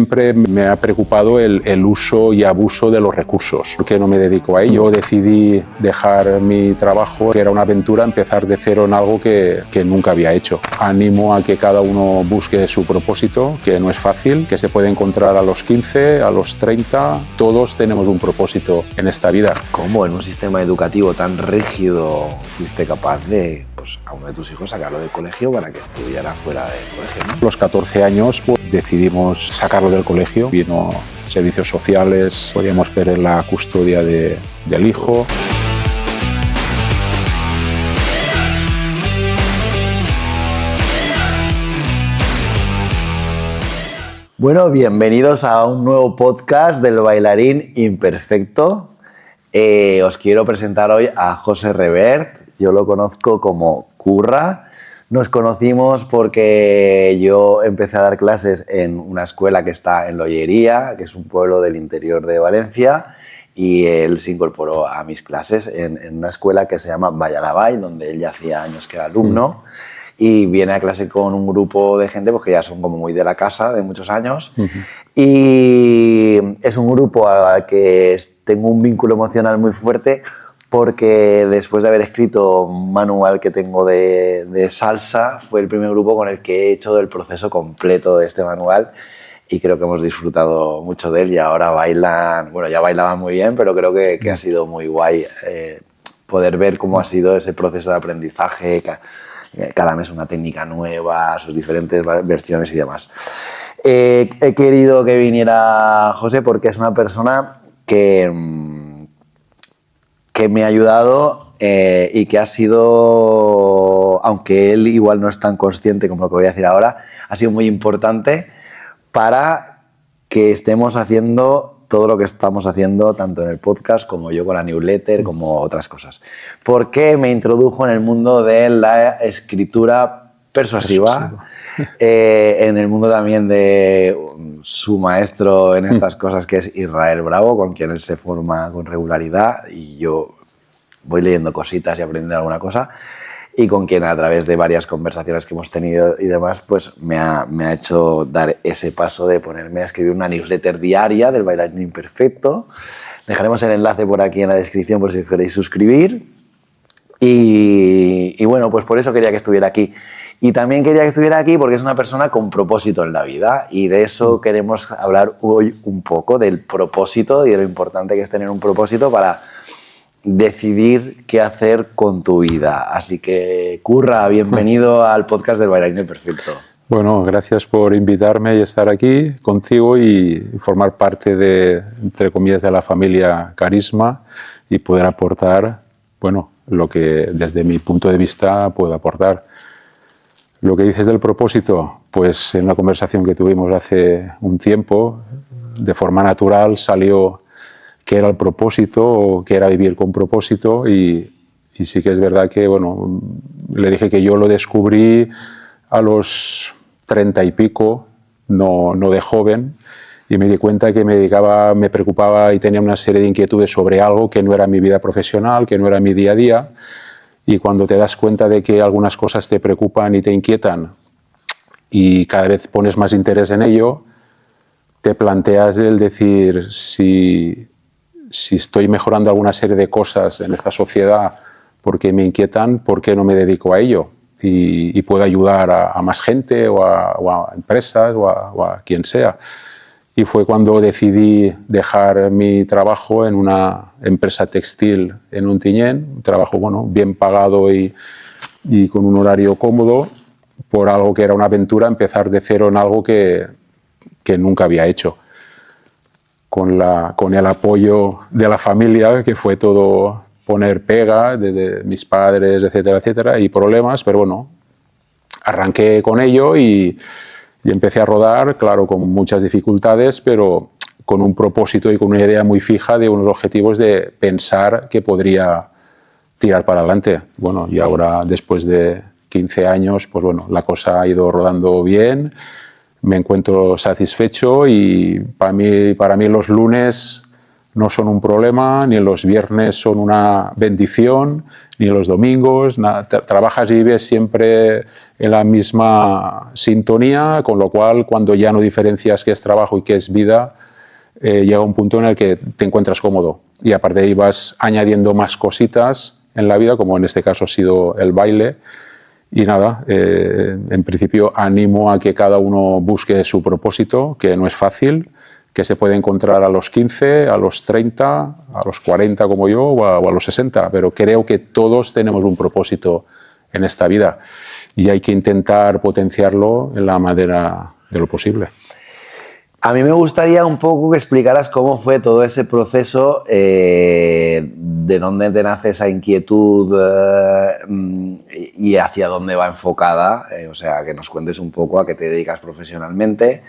Siempre me ha preocupado el uso y abuso de los recursos, porque no me dedico a ello. Decidí dejar mi trabajo, que era una aventura, empezar de cero en algo que nunca había hecho. Animo a que cada uno busque su propósito, que no es fácil, que se puede encontrar a los 15, a los 30, todos tenemos un propósito en esta vida. ¿Cómo en un sistema educativo tan rígido fuiste capaz de, a uno de tus hijos sacarlo del colegio para que estudiara fuera del colegio, ¿no? A los 14 años decidimos sacarlo del colegio. Vino servicios sociales, podíamos perder la custodia del hijo. Bueno, bienvenidos a un nuevo podcast del Bailarín Imperfecto. Os quiero presentar hoy a José Revert. Yo lo conozco como Curra. Nos conocimos porque yo empecé a dar clases en una escuela que está en Lollería, que es un pueblo del interior de Valencia, y él se incorporó a mis clases en una escuela que se llama Valladavall, donde él ya hacía años que era alumno, y viene a clase con un grupo de gente pues, que ya son como muy de la casa, de muchos años, y es un grupo al que tengo un vínculo emocional muy fuerte, porque después de haber escrito un manual que tengo de salsa, fue el primer grupo con el que he hecho el proceso completo de este manual y creo que hemos disfrutado mucho de él y ahora bailan, bueno, ya bailaban muy bien, pero creo que ha sido muy guay poder ver cómo ha sido ese proceso de aprendizaje, cada mes una técnica nueva, sus diferentes versiones y demás. He querido que viniera José porque es una persona que me ha ayudado y que ha sido, aunque él igual no es tan consciente como lo que voy a decir ahora, ha sido muy importante para que estemos haciendo todo lo que estamos haciendo, tanto en el podcast como yo con la newsletter, como otras cosas. Porque me introdujo en el mundo de la escritura persuasiva, en el mundo también de su maestro en estas cosas, que es Israel Bravo, con quien él se forma con regularidad y yo voy leyendo cositas y aprendiendo alguna cosa, y con quien a través de varias conversaciones que hemos tenido y demás, pues me ha hecho dar ese paso de ponerme a escribir una newsletter diaria del Bailarín Imperfecto. Dejaremos el enlace por aquí en la descripción por si os queréis suscribir. Y bueno, pues por eso quería que estuviera aquí. Y también quería que estuviera aquí porque es una persona con propósito en la vida y de eso queremos hablar hoy un poco, del propósito y de lo importante que es tener un propósito para decidir qué hacer con tu vida. Así que, Curra, bienvenido al podcast del Bailarín Imperfecto. Bueno, gracias por invitarme y estar aquí contigo y formar parte de, entre comillas, de la familia Carisma y poder aportar, bueno, lo que desde mi punto de vista puedo aportar. Lo que dices del propósito, pues en una conversación que tuvimos hace un tiempo, de forma natural salió qué era el propósito, qué era vivir con propósito y sí que es verdad que, bueno, le dije que yo lo descubrí a los 30 y pico, no de joven, y me di cuenta que me preocupaba y tenía una serie de inquietudes sobre algo que no era mi vida profesional, que no era mi día a día. Y cuando te das cuenta de que algunas cosas te preocupan y te inquietan y cada vez pones más interés en ello, te planteas el decir si estoy mejorando alguna serie de cosas en esta sociedad porque me inquietan, ¿por qué no me dedico a ello? Y puedo ayudar a más gente o a empresas o a quien sea. Y fue cuando decidí dejar mi trabajo en una empresa textil en Ontinyent, un trabajo bueno, bien pagado y con un horario cómodo, por algo que era una aventura, empezar de cero en algo que nunca había hecho. Con el apoyo de la familia, que fue todo poner pega, de mis padres, etcétera, etcétera, y problemas, pero bueno, arranqué con ello y empecé a rodar, claro, con muchas dificultades, pero con un propósito y con una idea muy fija de unos objetivos de pensar que podría tirar para adelante. Bueno, y ahora, después de 15 años, pues bueno, la cosa ha ido rodando bien, me encuentro satisfecho y para mí los lunes no son un problema, ni los viernes son una bendición, ni los domingos. Trabajas y vives siempre en la misma sintonía, con lo cual cuando ya no diferencias qué es trabajo y qué es vida, llega un punto en el que te encuentras cómodo y aparte de ahí vas añadiendo más cositas en la vida, como en este caso ha sido el baile. Y nada, en principio animo a que cada uno busque su propósito, que no es fácil, que se puede encontrar a los 15, a los 30, a los 40 como yo o a los 60, pero creo que todos tenemos un propósito en esta vida y hay que intentar potenciarlo en la manera de lo posible. A mí me gustaría un poco que explicaras cómo fue todo ese proceso, de dónde te nace esa inquietud y hacia dónde va enfocada, o sea, que nos cuentes un poco a qué te dedicas profesionalmente,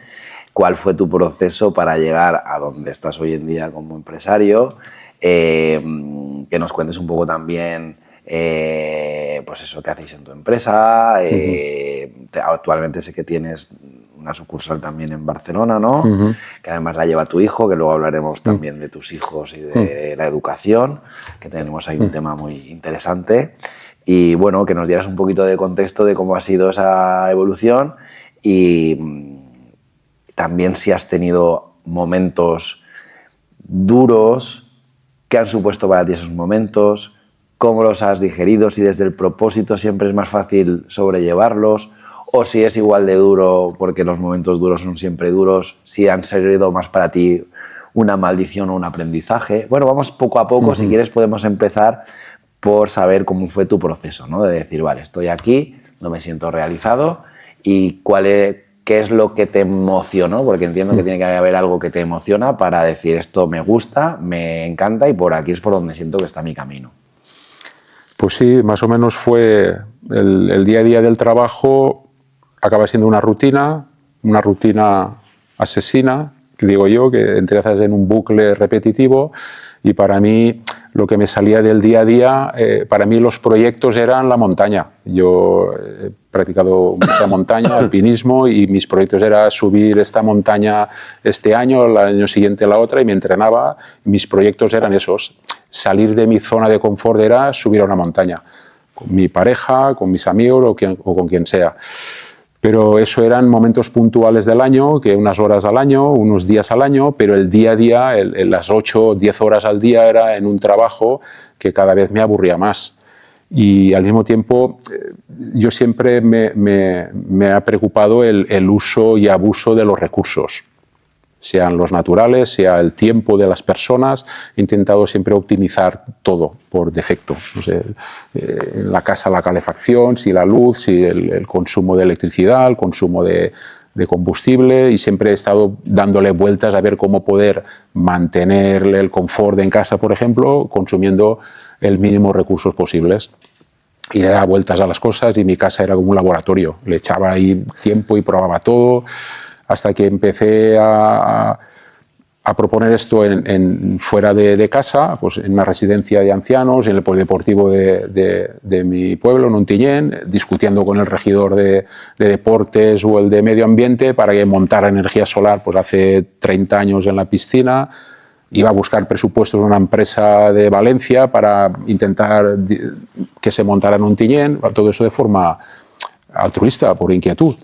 cuál fue tu proceso para llegar a donde estás hoy en día como empresario, que nos cuentes un poco también pues eso, qué hacéis en tu empresa. Actualmente sé que tienes una sucursal también en Barcelona, ¿no? Que además la lleva tu hijo, que luego hablaremos también de tus hijos y de la educación, que tenemos ahí un tema muy interesante. Y bueno, que nos dieras un poquito de contexto de cómo ha sido esa evolución y también si has tenido momentos duros, qué han supuesto para ti esos momentos, cómo los has digerido, si desde el propósito siempre es más fácil sobrellevarlos o si es igual de duro porque los momentos duros son siempre duros, si han servido más para ti una maldición o un aprendizaje. Bueno, vamos poco a poco, si quieres podemos empezar por saber cómo fue tu proceso, ¿no? De decir, vale, estoy aquí, no me siento realizado y qué es lo que te emocionó, porque entiendo que tiene que haber algo que te emociona para decir esto me gusta, me encanta y por aquí es por donde siento que está mi camino. Pues sí, más o menos fue el día a día del trabajo, acaba siendo una rutina asesina, que digo yo, que entras en un bucle repetitivo y para mí lo que me salía del día a día, para mí los proyectos eran la montaña. Yo he practicado mucha montaña, alpinismo, y mis proyectos eran subir esta montaña este año, el año siguiente la otra, y me entrenaba. Mis proyectos eran esos. Salir de mi zona de confort era subir a una montaña, con mi pareja, con mis amigos o con quien sea. Pero eso eran momentos puntuales del año, que unas horas al año, unos días al año, pero el día a día, las 8 o 10 horas al día era en un trabajo que cada vez me aburría más. Y al mismo tiempo, yo siempre me ha preocupado el uso y abuso de los recursos, sean los naturales, sea el tiempo de las personas. He intentado siempre optimizar todo por defecto. No sé, en la casa la calefacción, si la luz, si el consumo de electricidad, el consumo de combustible, y siempre he estado dándole vueltas a ver cómo poder mantener el confort en casa, por ejemplo, consumiendo el mínimo recursos posibles. Y le daba vueltas a las cosas y mi casa era como un laboratorio. Le echaba ahí tiempo y probaba todo, hasta que empecé a proponer esto fuera de casa, pues en una residencia de ancianos, en el polideportivo de mi pueblo, en Ontinyent, discutiendo con el regidor de deportes o el de medio ambiente para que montara energía solar. Pues hace 30 años en la piscina. Iba a buscar presupuestos en una empresa de Valencia para intentar que se montara en Ontinyent, todo eso de forma altruista, por inquietud.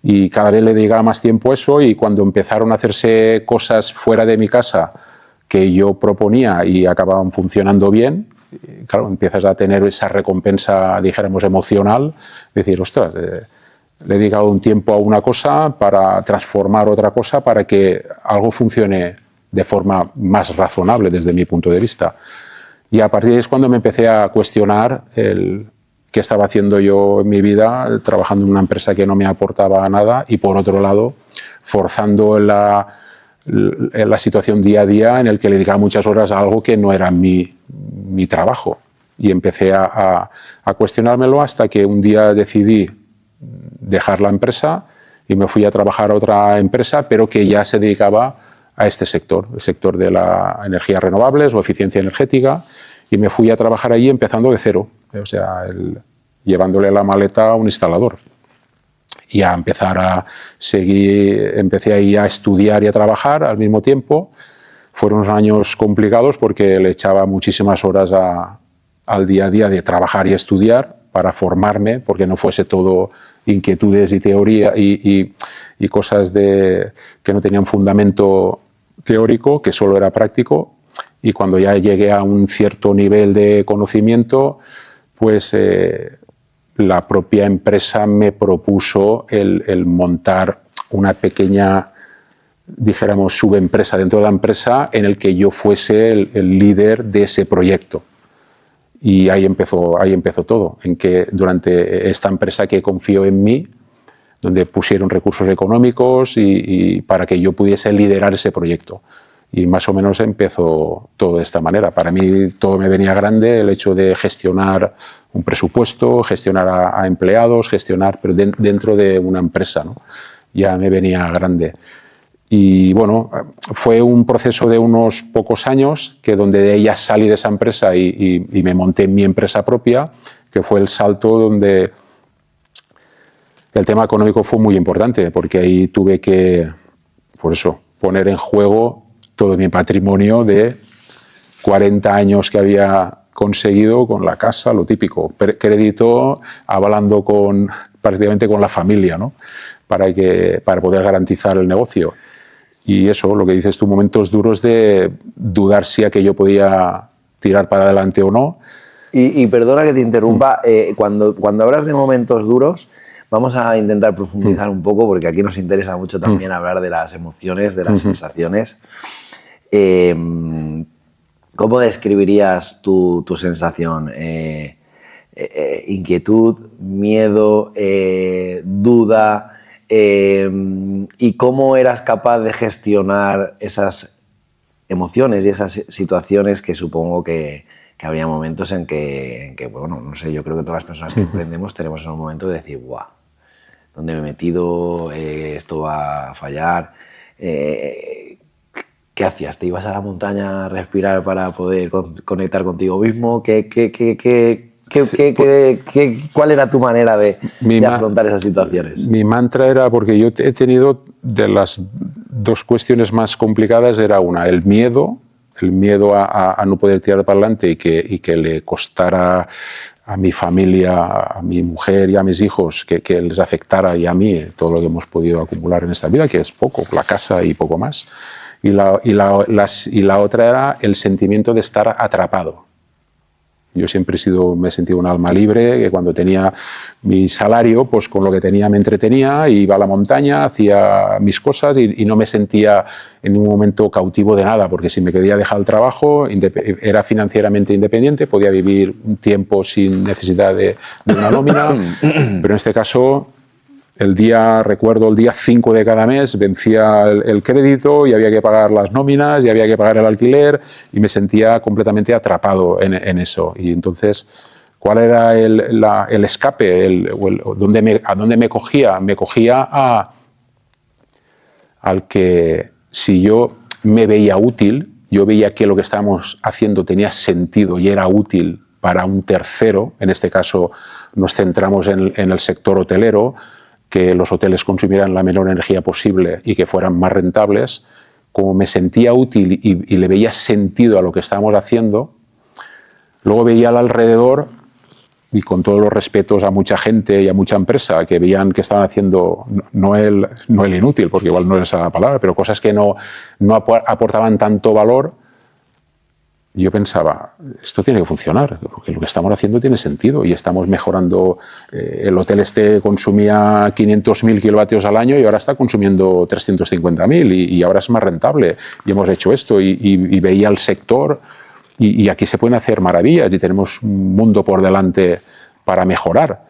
Y cada vez le dedicaba más tiempo a eso, y cuando empezaron a hacerse cosas fuera de mi casa que yo proponía y acababan funcionando bien, claro, empiezas a tener esa recompensa, dijéramos, emocional, decir, ostras, le he dedicado un tiempo a una cosa para transformar otra cosa para que algo funcione de forma más razonable desde mi punto de vista. Y a partir de ahí es cuando me empecé a cuestionar qué estaba haciendo yo en mi vida, trabajando en una empresa que no me aportaba nada, y por otro lado, forzando la situación día a día en el que le dedicaba muchas horas a algo que no era mi trabajo. Y empecé a cuestionármelo hasta que un día decidí dejar la empresa y me fui a trabajar a otra empresa, pero que ya se dedicaba a este sector, el sector de las energías renovables o eficiencia energética, y me fui a trabajar allí empezando de cero, o sea, llevándole la maleta a un instalador. Y a empezar a seguir, empecé ahí a estudiar y a trabajar al mismo tiempo, Fueron unos años complicados porque le echaba muchísimas horas al día a día de trabajar y estudiar para formarme, porque no fuese todo inquietudes y teoría y cosas que no tenían fundamento teórico, que solo era práctico. Y cuando ya llegué a un cierto nivel de conocimiento, pues la propia empresa me propuso el montar una pequeña, dijéramos, subempresa dentro de la empresa en el que yo fuese el líder de ese proyecto. Y ahí empezó todo, en que durante esta empresa que confió en mí, donde pusieron recursos económicos y para que yo pudiese liderar ese proyecto. Y más o menos empezó todo de esta manera. Para mí todo me venía grande, el hecho de gestionar un presupuesto, gestionar a empleados, gestionar pero dentro de una empresa, ¿no? Ya me venía grande. Y bueno, fue un proceso de unos pocos años que donde de ella salí de esa empresa y me monté en mi empresa propia, que fue el salto donde el tema económico fue muy importante, porque ahí tuve que, por eso, poner en juego todo mi patrimonio de 40 años que había conseguido con la casa, lo típico, crédito, avalando prácticamente con la familia, ¿no? Para poder garantizar el negocio. Y eso, lo que dices tú, momentos duros de dudar si aquello podía tirar para adelante o no. Y perdona que te interrumpa, cuando hablas de momentos duros, vamos a intentar profundizar un poco, porque aquí nos interesa mucho también hablar de las emociones, de las sensaciones. ¿Cómo describirías tu sensación? Inquietud, miedo, duda, y cómo eras capaz de gestionar esas emociones y esas situaciones que supongo que había momentos en que, bueno, no sé, yo creo que todas las personas que emprendemos tenemos esos momentos de decir, ¡guau! ¿Dónde me he metido? ¿Esto va a fallar? ¿Qué hacías? ¿Te ibas a la montaña a respirar para poder conectar contigo mismo? ¿Cuál era tu manera de afrontar esas situaciones? Mi mantra era, porque yo he tenido, de las dos cuestiones más complicadas, era una, el miedo a no poder tirar para adelante y que le costara a mi familia, a mi mujer y a mis hijos, que les afectara, y a mí, todo lo que hemos podido acumular en esta vida, que es poco, la casa y poco más. Y la otra era el sentimiento de estar atrapado. Yo siempre me he sentido un alma libre, que cuando tenía mi salario, pues con lo que tenía me entretenía, iba a la montaña, hacía mis cosas y no me sentía en ningún momento cautivo de nada, porque si me quería dejar el trabajo, era financieramente independiente, podía vivir un tiempo sin necesidad de una nómina, pero en este caso recuerdo el día 5 de cada mes, vencía el crédito y había que pagar las nóminas y había que pagar el alquiler y me sentía completamente atrapado en eso. Y entonces, ¿cuál era el escape? ¿A dónde me cogía? Me cogía al que si yo me veía útil, yo veía que lo que estábamos haciendo tenía sentido y era útil para un tercero, en este caso nos centramos en el sector hotelero, que los hoteles consumieran la menor energía posible y que fueran más rentables, como me sentía útil y le veía sentido a lo que estábamos haciendo, luego veía al alrededor, y con todos los respetos a mucha gente y a mucha empresa que veían que estaban haciendo, no el inútil, porque igual no es esa la palabra, pero cosas que no aportaban tanto valor. Yo pensaba, esto tiene que funcionar, porque lo que estamos haciendo tiene sentido y estamos mejorando. El hotel consumía 500.000 kilovatios al año y ahora está consumiendo 350.000 y ahora es más rentable. Y hemos hecho esto y veía el sector y aquí se pueden hacer maravillas y tenemos un mundo por delante para mejorar.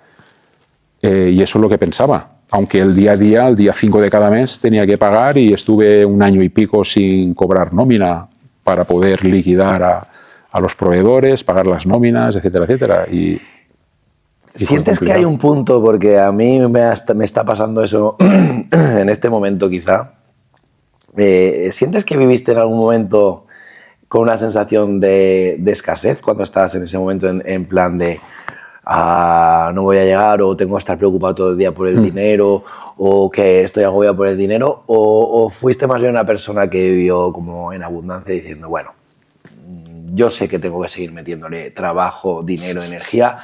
Y eso es lo que pensaba. Aunque el día a día, el día 5 de cada mes, tenía que pagar y estuve 1 año y pico sin cobrar nómina, para poder liquidar a los proveedores, pagar las nóminas, etcétera, etcétera. ¿Sientes que hay un punto, porque a mí me está pasando eso en este momento quizá, ¿sientes que viviste en algún momento con una sensación de escasez cuando estabas en ese momento en plan de no voy a llegar o tengo que estar preocupado todo el día por el dinero o que estoy agobiado por el dinero, o fuiste más bien una persona que vivió como en abundancia diciendo, bueno, yo sé que tengo que seguir metiéndole trabajo, dinero, energía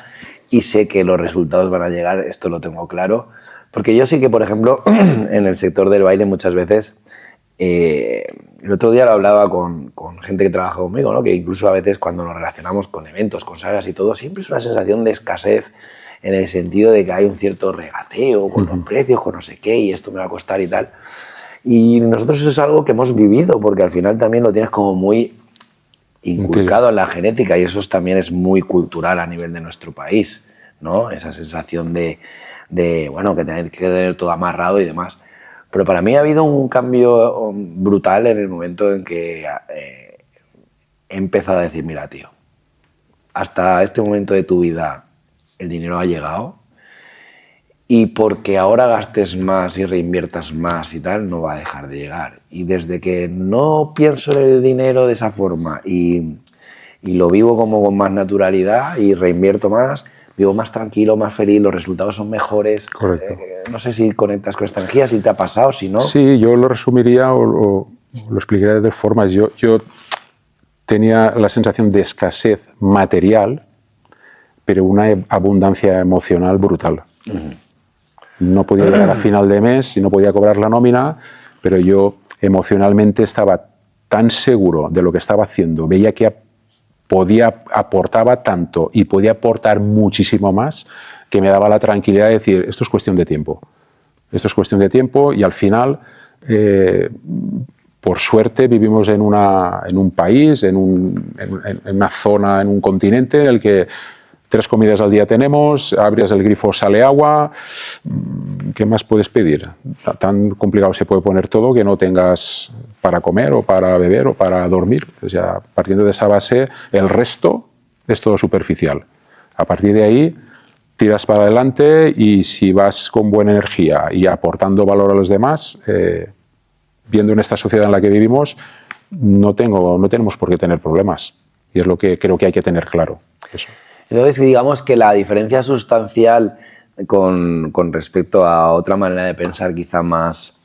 y sé que los resultados van a llegar, esto lo tengo claro? Porque yo sí que, por ejemplo, en el sector del baile muchas veces, el otro día lo hablaba con gente que trabaja conmigo, ¿no? Que incluso a veces cuando nos relacionamos con eventos, con sagas y todo, siempre es una sensación de escasez en el sentido de que hay un cierto regateo con los precios, con no sé qué, y esto me va a costar y tal. Y nosotros eso es algo que hemos vivido, porque al final también lo tienes como muy inculcado en la genética, y eso también es muy cultural a nivel de nuestro país, ¿no? Esa sensación de bueno, que tener todo amarrado y demás. Pero para mí ha habido un cambio brutal en el momento en que he empezado a decir, mira, tío, hasta este momento de tu vida el dinero ha llegado, y porque ahora gastes más y reinviertas más y tal, no va a dejar de llegar. Y desde que no pienso en el dinero de esa forma y lo vivo como con más naturalidad y reinvierto más, vivo más tranquilo, más feliz, los resultados son mejores. Correcto. No sé si conectas con esta energía, si te ha pasado, si no. Sí, yo lo resumiría o lo explicaría de dos formas. Yo tenía la sensación de escasez material, pero una abundancia emocional brutal. No podía llegar a final de mes y no podía cobrar la nómina, pero yo emocionalmente estaba tan seguro de lo que estaba haciendo, veía que aportaba tanto y podía aportar muchísimo más, que me daba la tranquilidad de decir, esto es cuestión de tiempo. Esto es cuestión de tiempo y al final, por suerte, vivimos en un país, en una zona, en un continente en el que 3 comidas al día tenemos, abres el grifo, sale agua. ¿Qué más puedes pedir? Tan complicado se puede poner todo que no tengas para comer o para beber o para dormir. O sea, partiendo de esa base, el resto es todo superficial. A partir de ahí, tiras para adelante y si vas con buena energía y aportando valor a los demás, viendo en esta sociedad en la que vivimos, no tenemos por qué tener problemas. Y es lo que creo que hay que tener claro. Eso. Entonces, digamos que la diferencia sustancial con respecto a otra manera de pensar quizá más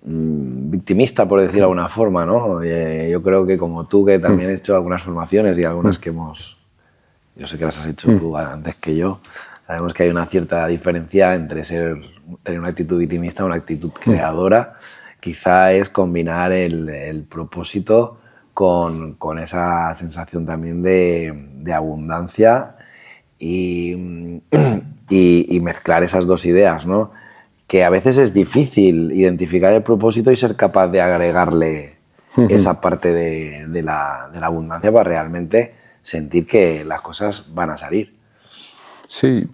victimista, por decirlo de alguna forma, ¿no? Yo creo que como tú, que también he hecho algunas formaciones y algunas que yo sé que las has hecho tú antes que yo, sabemos que hay una cierta diferencia entre tener una actitud victimista y una actitud creadora. Quizá es combinar el propósito con esa sensación también de abundancia y mezclar esas dos ideas, ¿no? Que a veces es difícil identificar el propósito y ser capaz de agregarle esa parte de la abundancia para realmente sentir que las cosas van a salir. Sí,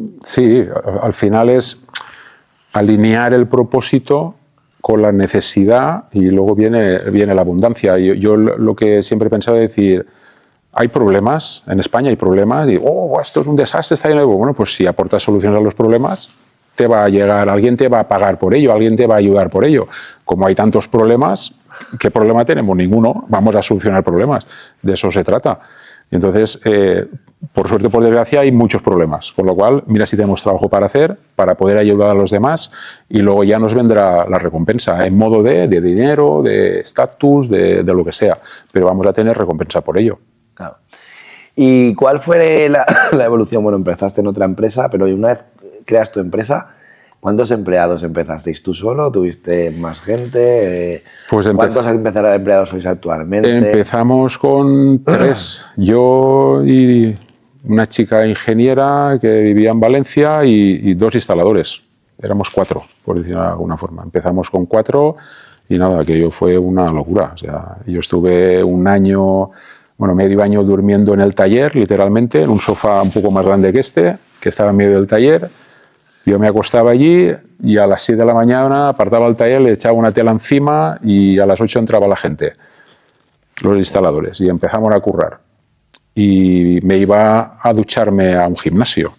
al final es alinear el propósito con la necesidad y luego viene la abundancia. Yo lo que siempre he pensado es decir, hay problemas, en España hay problemas, y esto es un desastre, está lleno de... Bueno, pues si aportas soluciones a los problemas, te va a llegar, alguien te va a pagar por ello, alguien te va a ayudar por ello. Como hay tantos problemas, ¿qué problema tenemos? Ninguno, vamos a solucionar problemas, de eso se trata. Y entonces, por suerte o por desgracia, hay muchos problemas, con lo cual, mira si tenemos trabajo para hacer, para poder ayudar a los demás, y luego ya nos vendrá la recompensa, en modo de dinero, de estatus, de lo que sea, pero vamos a tener recompensa por ello. Claro. ¿Y cuál fue la evolución? Bueno, empezaste en otra empresa, pero una vez creas tu empresa, ¿cuántos empleados empezasteis? ¿Tú solo? ¿Tuviste más gente? Pues ¿Cuántos empleados sois actualmente? Empezamos con 3. Yo y una chica ingeniera que vivía en Valencia y 2 instaladores. Éramos 4, por decirlo de alguna forma. Empezamos con 4 y nada, aquello fue una locura. O sea, yo estuve un año, medio año durmiendo en el taller, literalmente, en un sofá un poco más grande que este, que estaba en medio del taller. Yo me acostaba allí y a las 7 de la mañana apartaba el taller, le echaba una tela encima y a las 8 entraba la gente, los instaladores, y empezamos a currar. Y me iba a ducharme a un gimnasio,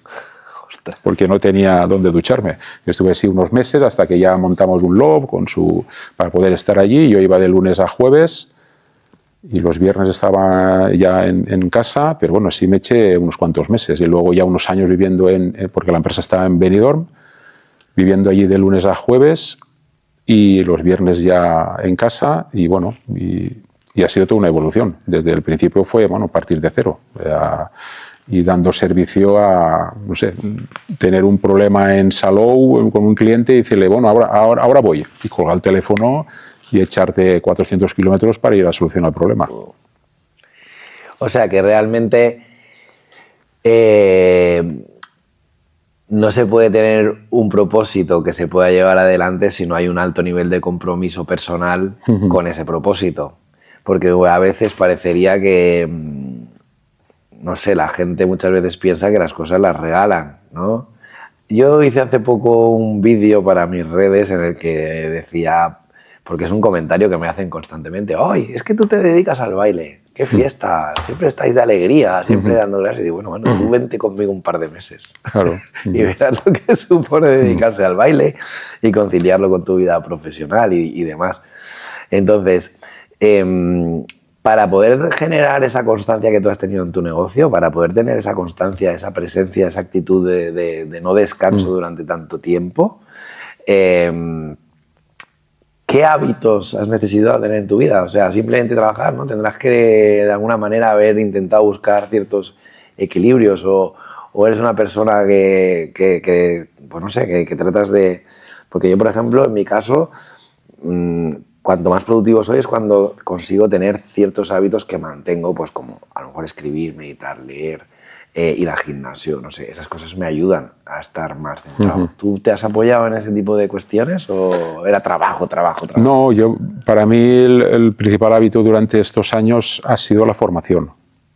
porque no tenía dónde ducharme. Yo estuve así unos meses hasta que ya montamos un loft para poder estar allí. Yo iba de lunes a jueves y los viernes estaba ya en casa, pero bueno, sí me eché unos cuantos meses y luego ya unos años viviendo porque la empresa estaba en Benidorm, viviendo allí de lunes a jueves y los viernes ya en casa y bueno, y ha sido toda una evolución. Desde el principio fue, bueno, partir de cero y dando servicio a, no sé, tener un problema en Salou con un cliente y decirle, bueno, ahora voy, y colgar el teléfono y echarte 400 kilómetros para ir a solucionar el problema. O sea que realmente no se puede tener un propósito que se pueda llevar adelante si no hay un alto nivel de compromiso personal con ese propósito. Porque a veces parecería que, no sé, la gente muchas veces piensa que las cosas las regalan, ¿no? Yo hice hace poco un vídeo para mis redes en el que decía, porque es un comentario que me hacen constantemente, ¡ay, es que tú te dedicas al baile! ¡Qué fiesta! Siempre estáis de alegría, siempre dando gracias. Y digo, bueno, tú vente conmigo un par de meses. Claro. Y verás lo que supone dedicarse al baile y conciliarlo con tu vida profesional y demás. Entonces, para poder generar esa constancia que tú has tenido en tu negocio, para poder tener esa constancia, esa presencia, esa actitud de no descanso durante tanto tiempo, ¿qué hábitos has necesitado tener en tu vida? O sea, simplemente trabajar, ¿no? Tendrás que de alguna manera haber intentado buscar ciertos equilibrios o eres una persona que pues no sé, que tratas de... Porque yo, por ejemplo, en mi caso... cuanto más productivo soy es cuando consigo tener ciertos hábitos que mantengo, pues como a lo mejor escribir, meditar, leer, ir al gimnasio, no sé, esas cosas me ayudan a estar más centrado. ¿Tú te has apoyado en ese tipo de cuestiones o era trabajo? No, para mí el principal hábito durante estos años ha sido la formación.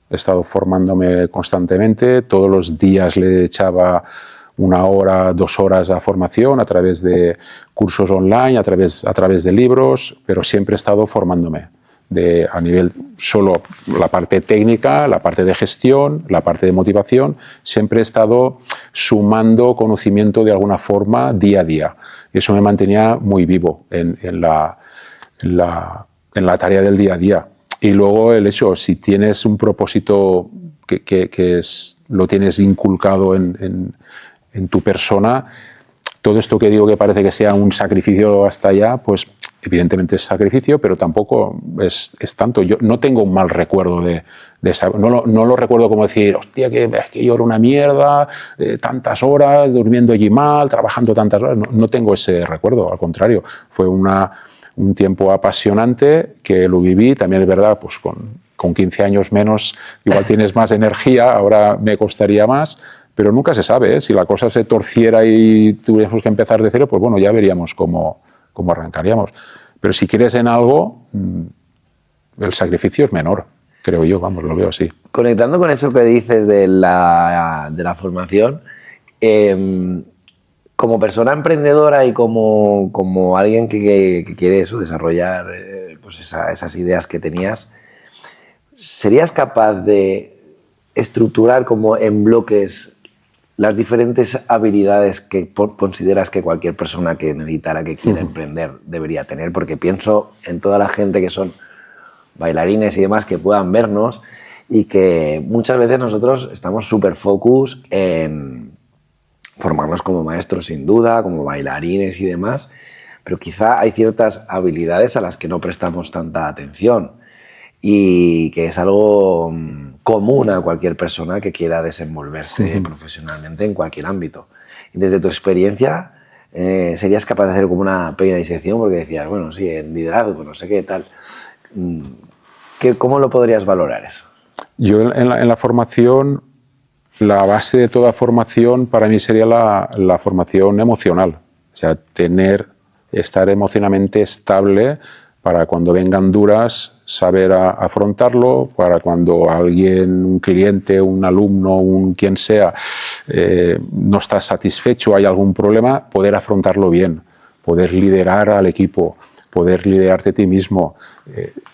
He estado formándome constantemente, todos los días le echaba 1 hora, 2 horas a formación a través de cursos online, a través de libros, pero siempre he estado formándome a nivel solo la parte técnica, la parte de gestión, la parte de motivación, siempre he estado sumando conocimiento de alguna forma día a día. Y eso me mantenía muy vivo en la tarea del día a día. Y luego el hecho, si tienes un propósito que lo tienes inculcado en tu persona, todo esto que digo que parece que sea un sacrificio hasta allá, pues evidentemente es sacrificio, pero tampoco es tanto. Yo no tengo un mal recuerdo de esa, no lo recuerdo como decir, hostia, que yo era una mierda, tantas horas, durmiendo allí mal, trabajando tantas horas. No tengo ese recuerdo, al contrario, fue un tiempo apasionante que lo viví. También es verdad, pues con 15 años menos, igual tienes más energía, ahora me costaría más, pero nunca se sabe, ¿eh? Si la cosa se torciera y tuviéramos que empezar de cero, pues bueno, ya veríamos cómo arrancaríamos. Pero si quieres en algo, el sacrificio es menor, creo yo, vamos, lo veo así. Conectando con eso que dices de la formación, como persona emprendedora y como alguien que quiere eso, desarrollar pues esas ideas que tenías, ¿serías capaz de estructurar como en bloques las diferentes habilidades que consideras que cualquier persona que necesitara, que quiera emprender, debería tener? Porque pienso en toda la gente que son bailarines y demás que puedan vernos y que muchas veces nosotros estamos súper focus en formarnos como maestros, sin duda, como bailarines y demás, pero quizá hay ciertas habilidades a las que no prestamos tanta atención y que es algo común a cualquier persona que quiera desenvolverse profesionalmente en cualquier ámbito. Y desde tu experiencia, ¿serías capaz de hacer como una pequeña disección? Porque decías, bueno, sí, en liderazgo, no sé qué, tal. ¿Cómo lo podrías valorar eso? Yo en la formación, la base de toda formación para mí sería la formación emocional. O sea, estar emocionalmente estable para cuando vengan duras, saber afrontarlo, para cuando alguien, un cliente, un alumno, quien sea, no está satisfecho, hay algún problema, poder afrontarlo bien, poder liderar al equipo, poder liderarte a ti mismo,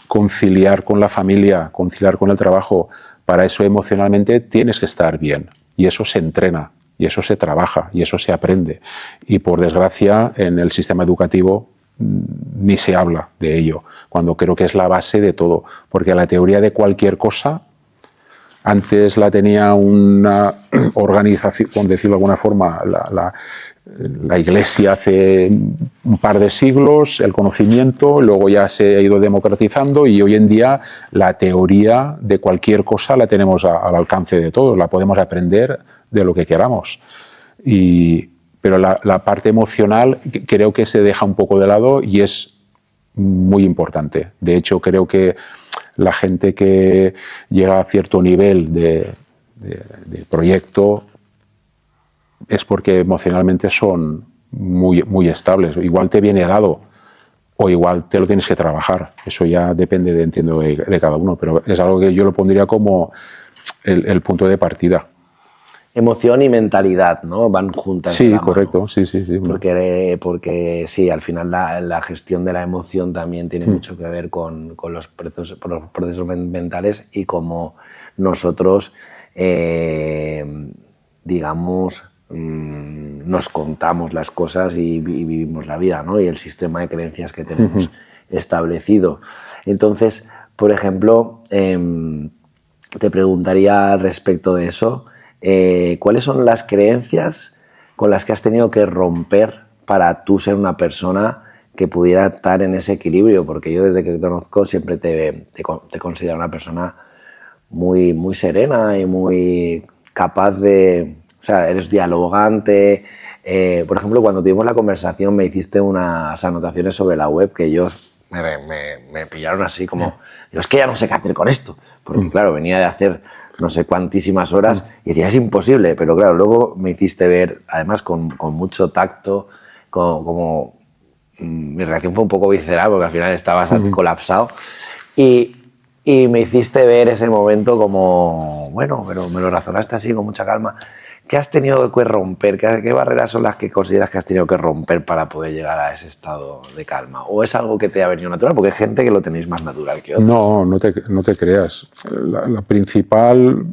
conciliar con la familia, conciliar con el trabajo. Para eso emocionalmente tienes que estar bien y eso se entrena y eso se trabaja y eso se aprende. Y por desgracia en el sistema educativo ni se habla de ello, cuando creo que es la base de todo, porque la teoría de cualquier cosa antes la tenía una organización, por decirlo de alguna forma, la Iglesia hace un par de siglos, el conocimiento, luego ya se ha ido democratizando y hoy en día la teoría de cualquier cosa la tenemos al alcance de todos, la podemos aprender de lo que queramos. Pero la parte emocional creo que se deja un poco de lado y es muy importante. De hecho, creo que la gente que llega a cierto nivel de proyecto es porque emocionalmente son muy estables. Igual te viene dado o igual te lo tienes que trabajar. Eso ya depende, entiendo, de cada uno, pero es algo que yo lo pondría como el punto de partida. Emoción y mentalidad, ¿no? Van juntas. Sí, correcto, sí. Porque sí, al final la gestión de la emoción también tiene mucho que ver con los procesos mentales y cómo nosotros, digamos, nos contamos las cosas y vivimos la vida, ¿no? Y el sistema de creencias que tenemos establecido. Entonces, por ejemplo, te preguntaría al respecto de eso, ¿cuáles son las creencias con las que has tenido que romper para tú ser una persona que pudiera estar en ese equilibrio? Porque yo desde que te conozco siempre te considero una persona muy serena y muy capaz de... O sea, eres dialogante. Por ejemplo, cuando tuvimos la conversación me hiciste unas anotaciones sobre la web que ellos me pillaron así como... Yo es que ya no sé qué hacer con esto. Porque claro, venía de hacer no sé cuantísimas horas y decía, es imposible. Pero claro, luego me hiciste ver, además con mucho tacto, como mi reacción fue un poco visceral porque al final estabas colapsado. Y me hiciste ver ese momento como, bueno, pero me lo razonaste así con mucha calma. ¿Qué has tenido que romper? ¿Qué barreras son las que consideras que has tenido que romper para poder llegar a ese estado de calma? ¿O es algo que te ha venido natural? Porque hay gente que lo tenéis más natural que otra. No te creas. La principal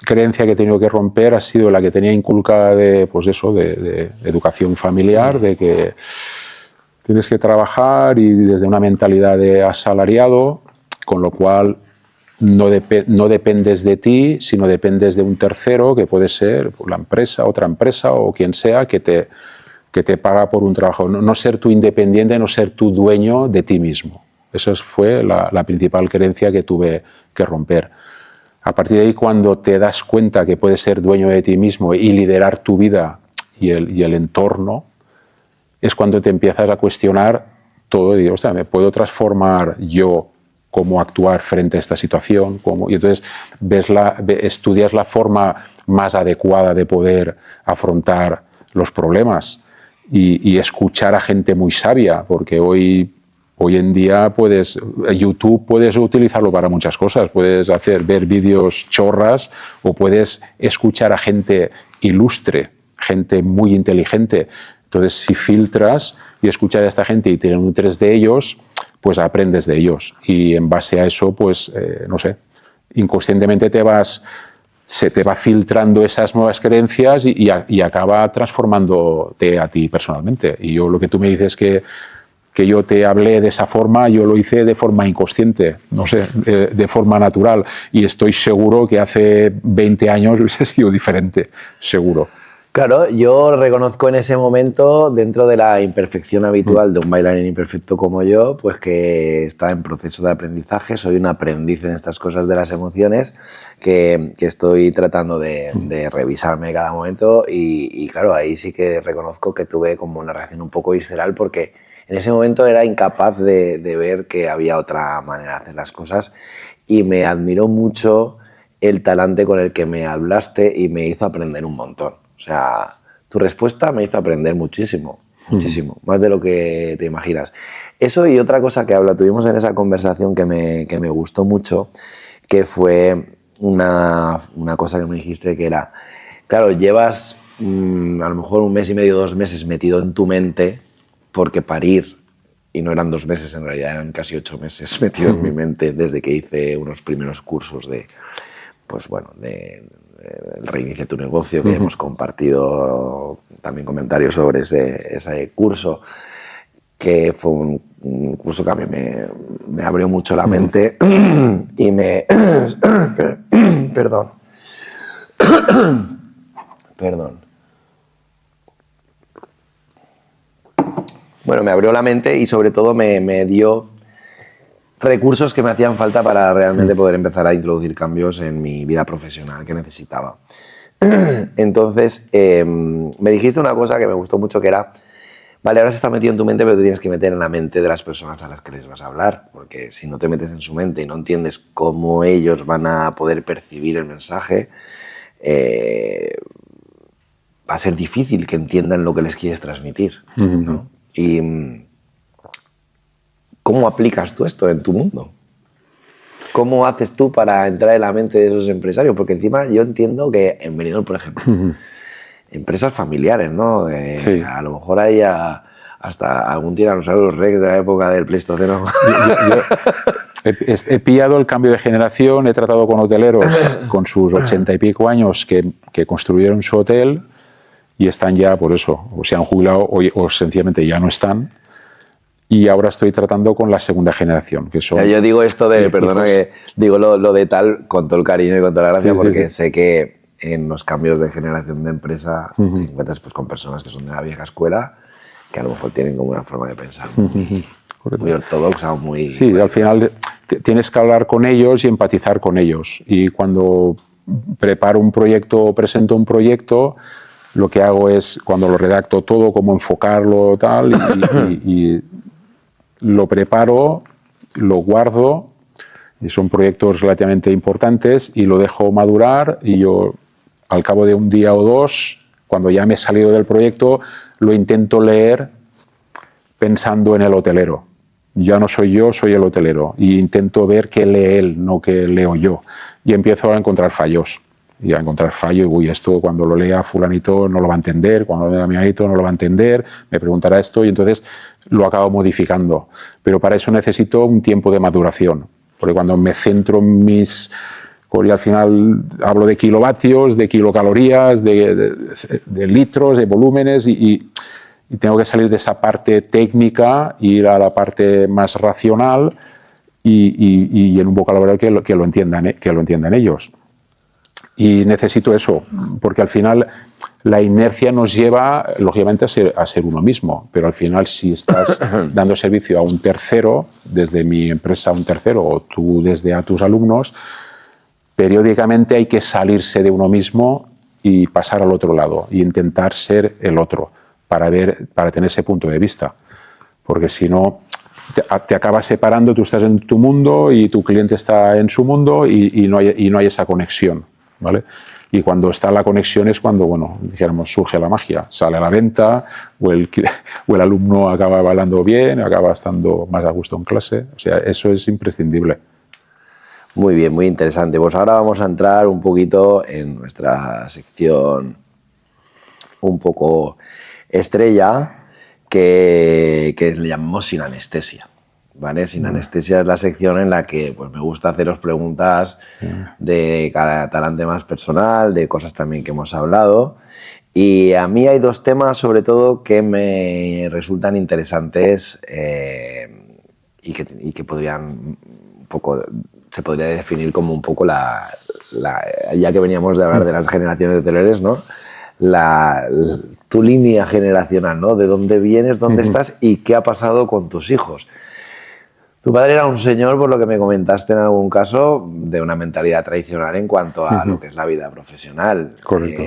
creencia que he tenido que romper ha sido la que tenía inculcada de educación familiar, de que tienes que trabajar y desde una mentalidad de asalariado, con lo cual no dependes de ti, sino dependes de un tercero, que puede ser la empresa, otra empresa o quien sea, que te paga por un trabajo. No ser tú independiente, no ser tú dueño de ti mismo. Esa fue la principal creencia que tuve que romper. A partir de ahí, cuando te das cuenta que puedes ser dueño de ti mismo y liderar tu vida y el entorno, es cuando te empiezas a cuestionar todo y digo, hostia, ¿me puedo transformar yo? Cómo actuar frente a esta situación, y entonces estudias la forma más adecuada de poder afrontar los problemas y escuchar a gente muy sabia, porque hoy en día YouTube puedes utilizarlo para muchas cosas, puedes ver vídeos chorras o puedes escuchar a gente ilustre, gente muy inteligente. Entonces, si filtras y escuchas a esta gente y te nutres de ellos, pues aprendes de ellos y en base a eso, pues, no sé, inconscientemente se te va filtrando esas nuevas creencias y acaba transformándote a ti personalmente. Y yo lo que tú me dices que yo te hablé de esa forma, yo lo hice de forma inconsciente, no sé, de forma natural. Y estoy seguro que hace 20 años hubiese sido diferente, seguro. Claro, yo reconozco en ese momento, dentro de la imperfección habitual de un bailarín imperfecto como yo, pues que está en proceso de aprendizaje, soy un aprendiz en estas cosas de las emociones, que estoy tratando de revisarme cada momento y claro, ahí sí que reconozco que tuve como una reacción un poco visceral porque en ese momento era incapaz de ver que había otra manera de hacer las cosas y me admiró mucho el talante con el que me hablaste y me hizo aprender un montón. O sea, tu respuesta me hizo aprender muchísimo, más de lo que te imaginas. Eso y otra cosa que tuvimos en esa conversación que me gustó mucho, que fue una cosa que me dijiste que era, claro, llevas a lo mejor 1 mes y medio, 2 meses metido en tu mente, porque parir, y no eran 2 meses, en realidad eran casi 8 meses metido en mi mente desde que hice unos primeros cursos de Reinicia tu negocio, que hemos compartido también comentarios sobre ese curso, que fue un curso que a mí me abrió mucho la mente y me... Perdón. bueno, me abrió la mente y sobre todo me dio recursos que me hacían falta para realmente poder empezar a introducir cambios en mi vida profesional que necesitaba. Entonces, me dijiste una cosa que me gustó mucho, que era, vale, ahora se está metido en tu mente, pero te tienes que meter en la mente de las personas a las que les vas a hablar, porque si no te metes en su mente y no entiendes cómo ellos van a poder percibir el mensaje, va a ser difícil que entiendan lo que les quieres transmitir, ¿no? Y ¿cómo aplicas tú esto en tu mundo? ¿Cómo haces tú para entrar en la mente de esos empresarios? Porque encima yo entiendo que en Benidorm, por ejemplo, empresas familiares, ¿no? Sí. A lo mejor hay hasta algún tiranosaurio rex de la época del Pleistoceno. Yo he pillado el cambio de generación, he tratado con hoteleros con sus 80 y pico años que construyeron su hotel y están ya, por eso, o se han jubilado o sencillamente ya no están. Y ahora estoy tratando con la segunda generación, que son... Yo digo esto de, perdona que digo lo de tal con todo el cariño y con toda la gracia, porque sé que en los cambios de generación de empresa te encuentras pues, con personas que son de la vieja escuela, que a lo mejor tienen como una forma de pensar muy ortodoxa o muy... Sí, al final tienes que hablar con ellos y empatizar con ellos. Y cuando preparo un proyecto o presento un proyecto, lo que hago es, cuando lo redacto todo, cómo enfocarlo tal, y lo preparo, lo guardo, y son proyectos relativamente importantes, y lo dejo madurar, y yo al cabo de un día o dos, cuando ya me he salido del proyecto, lo intento leer pensando en el hotelero. Ya no soy yo, soy el hotelero, y intento ver qué lee él, no qué leo yo, y empiezo a encontrar fallos. Y a encontrar fallo, y uy, esto cuando lo lea fulanito no lo va a entender, cuando lo lea menganito no lo va a entender, me preguntará esto, y entonces lo acabo modificando. Pero para eso necesito un tiempo de maduración, porque cuando me centro en mis... y al final hablo de kilovatios, de kilocalorías, de litros, de volúmenes, y tengo que salir de esa parte técnica e ir a la parte más racional y en un vocabulario que lo entiendan ellos. Y necesito eso, porque al final la inercia nos lleva, lógicamente, a ser uno mismo, pero al final si estás dando servicio a un tercero, desde mi empresa a un tercero, o tú desde a tus alumnos, periódicamente hay que salirse de uno mismo y pasar al otro lado, e intentar ser el otro, para tener ese punto de vista, porque si no te acabas separando, tú estás en tu mundo y tu cliente está en su mundo y no hay esa conexión. ¿Vale? Y cuando está la conexión es cuando, bueno, dijéramos, surge la magia, sale a la venta o el alumno acaba bailando bien, acaba estando más a gusto en clase, o sea, eso es imprescindible. Muy bien, muy interesante. Pues ahora vamos a entrar un poquito en nuestra sección un poco estrella que le llamamos Sin Anestesia. ¿Vale? Sin Anestesia es la sección en la que pues, me gusta haceros preguntas de talante más personal, de cosas también que hemos hablado. Y a mí hay dos temas, sobre todo, que me resultan interesantes y que podrían un poco, se podría definir como un poco ya que veníamos de hablar de las generaciones de hoteleros, ¿no? Tu línea generacional, ¿no? De dónde vienes, dónde estás y qué ha pasado con tus hijos. Tu padre era un señor, por lo que me comentaste en algún caso, de una mentalidad tradicional en cuanto a lo que es la vida profesional. Correcto.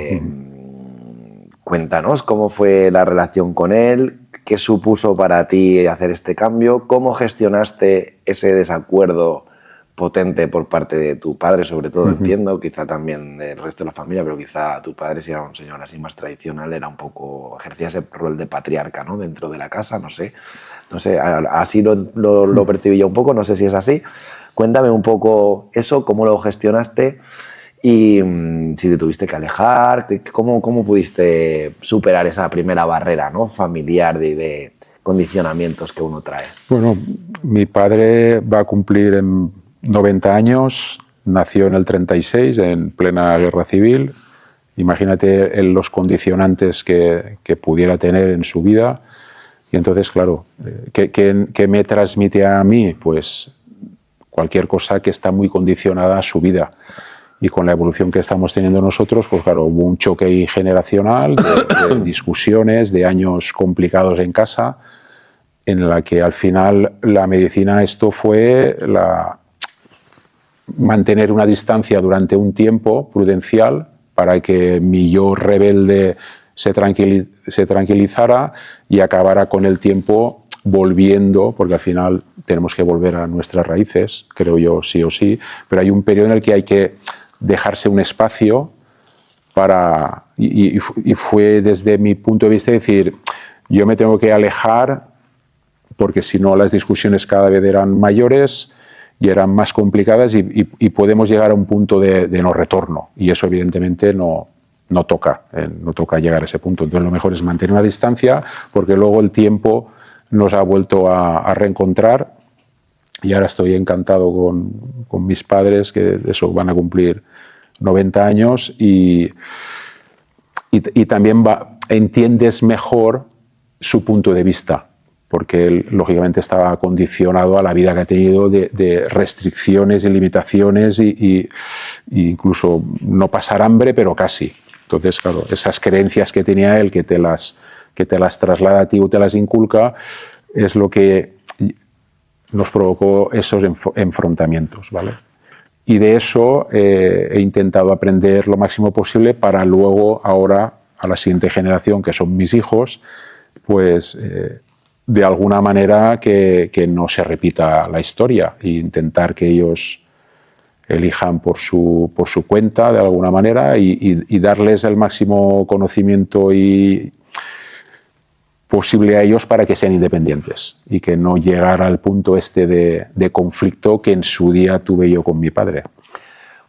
Cuéntanos cómo fue la relación con él, qué supuso para ti hacer este cambio, cómo gestionaste ese desacuerdo potente por parte de tu padre, sobre todo, entiendo, quizá también del resto de la familia, pero quizá tu padre, si era un señor así más tradicional, era un poco, ejercía ese rol de patriarca, ¿no? Dentro de la casa, no sé, así lo percibí yo un poco, no sé si es así. Cuéntame un poco eso, cómo lo gestionaste y si te tuviste que alejar, cómo pudiste superar esa primera barrera, ¿no? Familiar de condicionamientos que uno trae. Bueno, mi padre va a cumplir en 90 años, nació en el 36, en plena guerra civil. Imagínate los condicionantes que pudiera tener en su vida. Y entonces, claro, ¿qué me transmite a mí? Pues cualquier cosa que está muy condicionada a su vida. Y con la evolución que estamos teniendo nosotros, pues claro, hubo un choque generacional, de discusiones, de años complicados en casa. en la que al final la medicina esto fue mantener una distancia durante un tiempo prudencial para que mi yo rebelde se tranquilizara y acabara con el tiempo volviendo, porque al final tenemos que volver a nuestras raíces, creo yo, sí o sí, pero hay un periodo en el que hay que dejarse un espacio para... Y fue desde mi punto de vista decir, yo me tengo que alejar porque si no las discusiones cada vez eran mayores y eran más complicadas y podemos llegar a un punto de no retorno. Y eso evidentemente no toca llegar a ese punto. Entonces lo mejor es mantener una distancia porque luego el tiempo nos ha vuelto a reencontrar y ahora estoy encantado con mis padres que eso van a cumplir 90 años y también entiendes mejor su punto de vista, porque él lógicamente estaba condicionado a la vida que ha tenido de restricciones y limitaciones y incluso no pasar hambre, pero casi. Entonces, claro, esas creencias que tenía él, que te las traslada a ti o te las inculca, es lo que nos provocó esos enfrentamientos, ¿vale? Y de eso he intentado aprender lo máximo posible para luego, ahora, a la siguiente generación, que son mis hijos, pues de alguna manera que no se repita la historia e intentar que ellos elijan por su cuenta de alguna manera y darles el máximo conocimiento posible a ellos para que sean independientes y que no llegara al punto este de conflicto que en su día tuve yo con mi padre.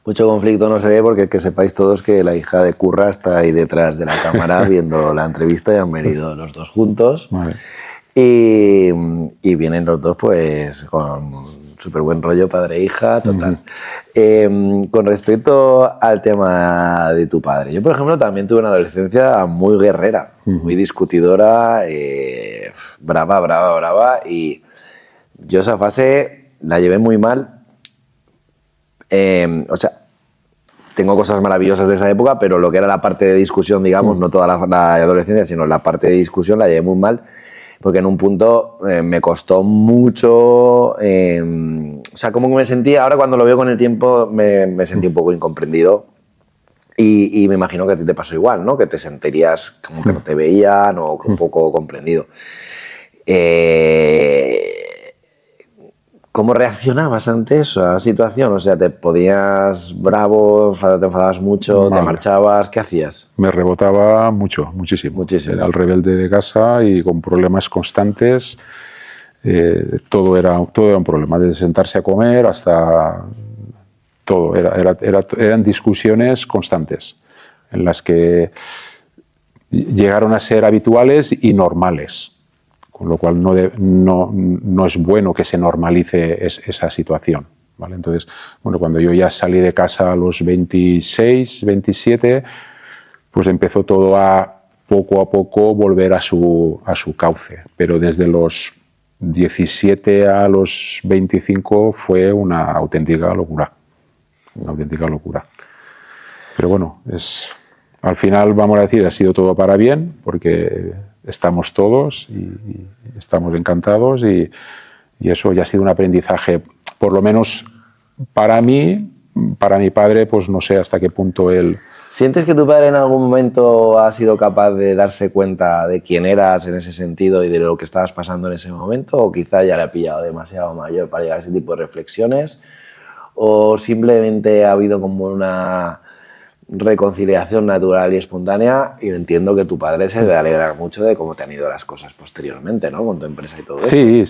Mucho conflicto no se ve porque que sepáis todos que la hija de Curra está ahí detrás de la cámara viendo la entrevista y han venido los dos juntos. Vale. Y vienen los dos pues con súper buen rollo padre e hija, total. Con respecto al tema de tu padre, yo por ejemplo también tuve una adolescencia muy guerrera, muy discutidora, brava, y yo esa fase la llevé muy mal. O sea, tengo cosas maravillosas de esa época, pero lo que era la parte de discusión, digamos, no toda la adolescencia, sino la parte de discusión la llevé muy mal, porque en un punto me costó mucho, o sea, como que me sentía, ahora cuando lo veo con el tiempo, me sentí un poco incomprendido y me imagino que a ti te pasó igual, ¿no? Que te sentirías como que no te veían o un poco comprendido. ¿Cómo reaccionabas ante esa situación? O sea, ¿te podías bravo, te enfadabas mucho, te marchabas? ¿Qué hacías? Me rebotaba muchísimo. Era el rebelde de casa y con problemas constantes. Todo era un problema, desde sentarse a comer hasta todo. Eran discusiones constantes en las que llegaron a ser habituales y normales. Con lo cual no es bueno que se normalice esa situación, ¿vale? Entonces, bueno, cuando yo ya salí de casa a los 26, 27, pues empezó todo poco a poco volver a su cauce. Pero desde los 17 a los 25 fue una auténtica locura. Una auténtica locura. Pero bueno, al final, vamos a decir, ha sido todo para bien, porque estamos todos y estamos encantados y eso ya ha sido un aprendizaje, por lo menos para mí, para mi padre, pues no sé hasta qué punto él... ¿Sientes que tu padre en algún momento ha sido capaz de darse cuenta de quién eras en ese sentido y de lo que estabas pasando en ese momento? ¿O quizá ya le ha pillado demasiado mayor para llegar a ese tipo de reflexiones? ¿O simplemente ha habido como una reconciliación natural y espontánea? Y entiendo que tu padre se debe alegrar mucho de cómo te han ido las cosas posteriormente, ¿no? Con tu empresa y todo eso. Sí,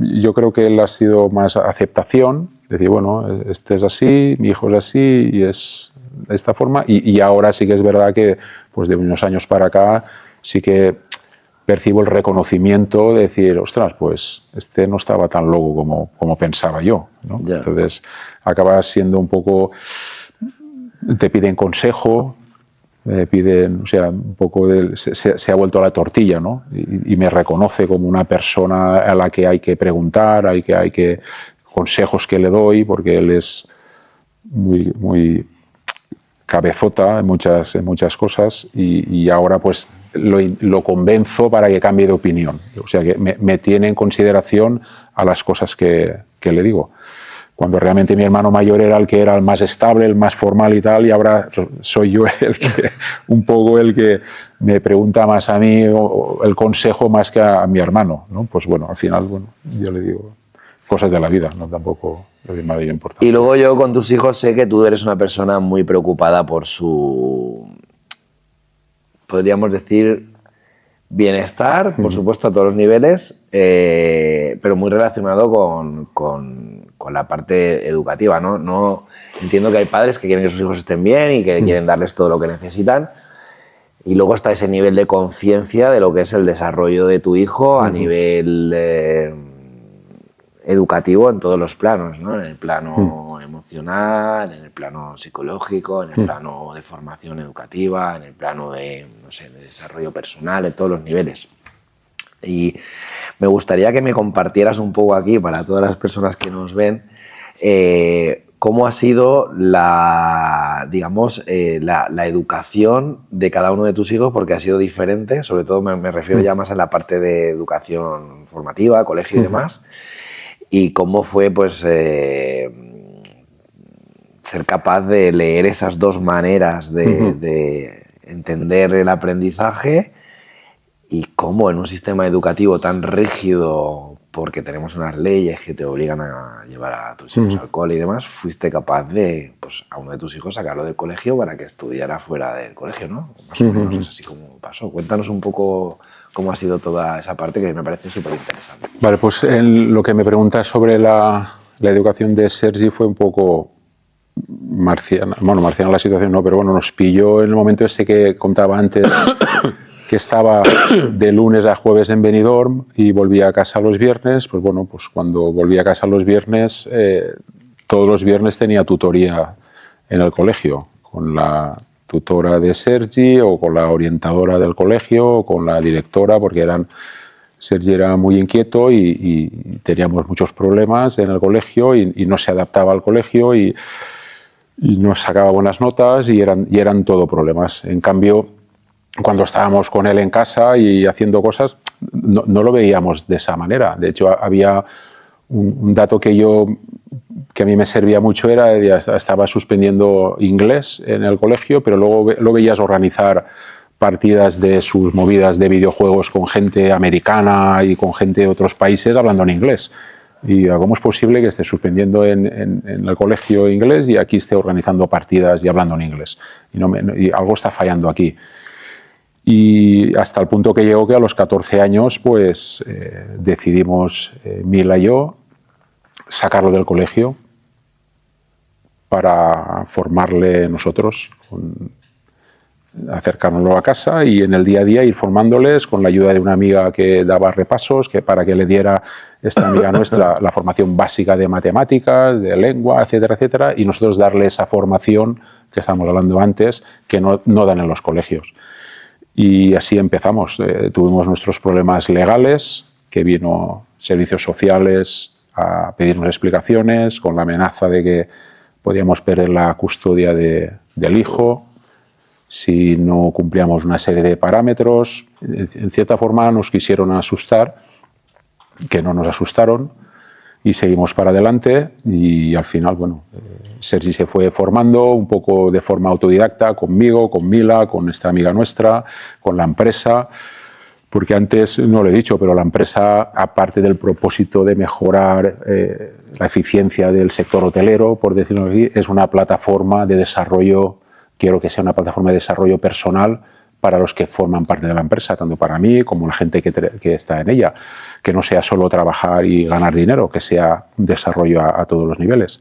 yo creo que él ha sido más aceptación, decir, bueno, este es así, mi hijo es así y es de esta forma. Y ahora sí que es verdad que pues de unos años para acá sí que percibo el reconocimiento de decir, ostras, pues este no estaba tan loco como pensaba yo, ¿no? Yeah. Entonces acaba siendo un poco... Te piden consejo, piden, o sea, un poco se ha vuelto a la tortilla, ¿no? Y me reconoce como una persona a la que hay que preguntar, hay que consejos que le doy, porque él es muy cabezota en muchas cosas y ahora pues lo convenzo para que cambie de opinión. O sea que me tiene en consideración a las cosas que le digo. Cuando realmente mi hermano mayor era el más estable, el más formal y tal, y ahora soy yo un poco el que me pregunta más a mí el consejo más que a mi hermano, ¿no? Pues bueno, al final, bueno, yo le digo cosas de la vida, no tampoco le doy mayor importancia. Y luego yo con tus hijos sé que tú eres una persona muy preocupada por su, podríamos decir, bienestar, por supuesto, a todos los niveles, pero muy relacionado con la parte educativa, ¿no? No entiendo que hay padres que quieren que sus hijos estén bien y que quieren darles todo lo que necesitan. Y luego está ese nivel de conciencia de lo que es el desarrollo de tu hijo a nivel educativo en todos los planos, ¿no? En el plano emocional, en el plano psicológico, en el plano de formación educativa, en el plano de, no sé, de desarrollo personal, en todos los niveles. Y me gustaría que me compartieras un poco aquí, para todas las personas que nos ven, cómo ha sido digamos, la educación de cada uno de tus hijos, porque ha sido diferente, sobre todo me refiero ya más a la parte de educación formativa, colegio y demás, y cómo fue pues ser capaz de leer esas dos maneras de entender el aprendizaje y cómo en un sistema educativo tan rígido, porque tenemos unas leyes que te obligan a llevar a tus hijos al cole y demás, fuiste capaz de, pues, a uno de tus hijos sacarlo del colegio para que estudiara fuera del colegio, ¿no? Más o menos es así como pasó. Cuéntanos un poco cómo ha sido toda esa parte, que me parece súper interesante. Vale, pues lo que me preguntas sobre la educación de Sergi fue un poco marciana. Bueno, marciana la situación no, pero bueno, nos pilló en el momento ese que contaba antes, que estaba de lunes a jueves en Benidorm y volvía a casa los viernes. Pues bueno, pues cuando volvía a casa los viernes, todos los viernes tenía tutoría en el colegio, con la tutora de Sergi o con la orientadora del colegio o con la directora, porque Sergi era muy inquieto y teníamos muchos problemas en el colegio y no se adaptaba al colegio y no sacaba buenas notas y eran todo problemas. En cambio, cuando estábamos con él en casa y haciendo cosas, no lo veíamos de esa manera. De hecho, había un dato que a mí me servía mucho, estaba suspendiendo inglés en el colegio, pero luego lo veías organizar partidas de sus movidas de videojuegos con gente americana y con gente de otros países hablando en inglés. Y ¿cómo es posible que esté suspendiendo en el colegio inglés y aquí esté organizando partidas y hablando en inglés? Y algo está fallando aquí. Y hasta el punto que llegó que a los 14 años pues decidimos, Mila y yo, sacarlo del colegio para formarle nosotros, acercárnoslo a casa y en el día a día ir formándoles con la ayuda de una amiga que daba repasos, para que le diera esta amiga nuestra la formación básica de matemáticas, de lengua, etcétera, etcétera, y nosotros darle esa formación que estábamos hablando antes, que no dan en los colegios. Y así empezamos. Tuvimos nuestros problemas legales, que vino servicios sociales a pedirnos explicaciones con la amenaza de que podíamos perder la custodia del hijo si no cumplíamos una serie de parámetros. En cierta forma nos quisieron asustar, que no nos asustaron, y seguimos para adelante y al final, bueno, Sergi se fue formando un poco de forma autodidacta conmigo, con Mila, con esta amiga nuestra, con la empresa, porque antes no lo he dicho, pero la empresa, aparte del propósito de mejorar la eficiencia del sector hotelero, por decirlo así, es una plataforma de desarrollo. Quiero que sea una plataforma de desarrollo personal para los que forman parte de la empresa, tanto para mí como la gente que está en ella. Que no sea solo trabajar y ganar dinero, que sea un desarrollo a todos los niveles.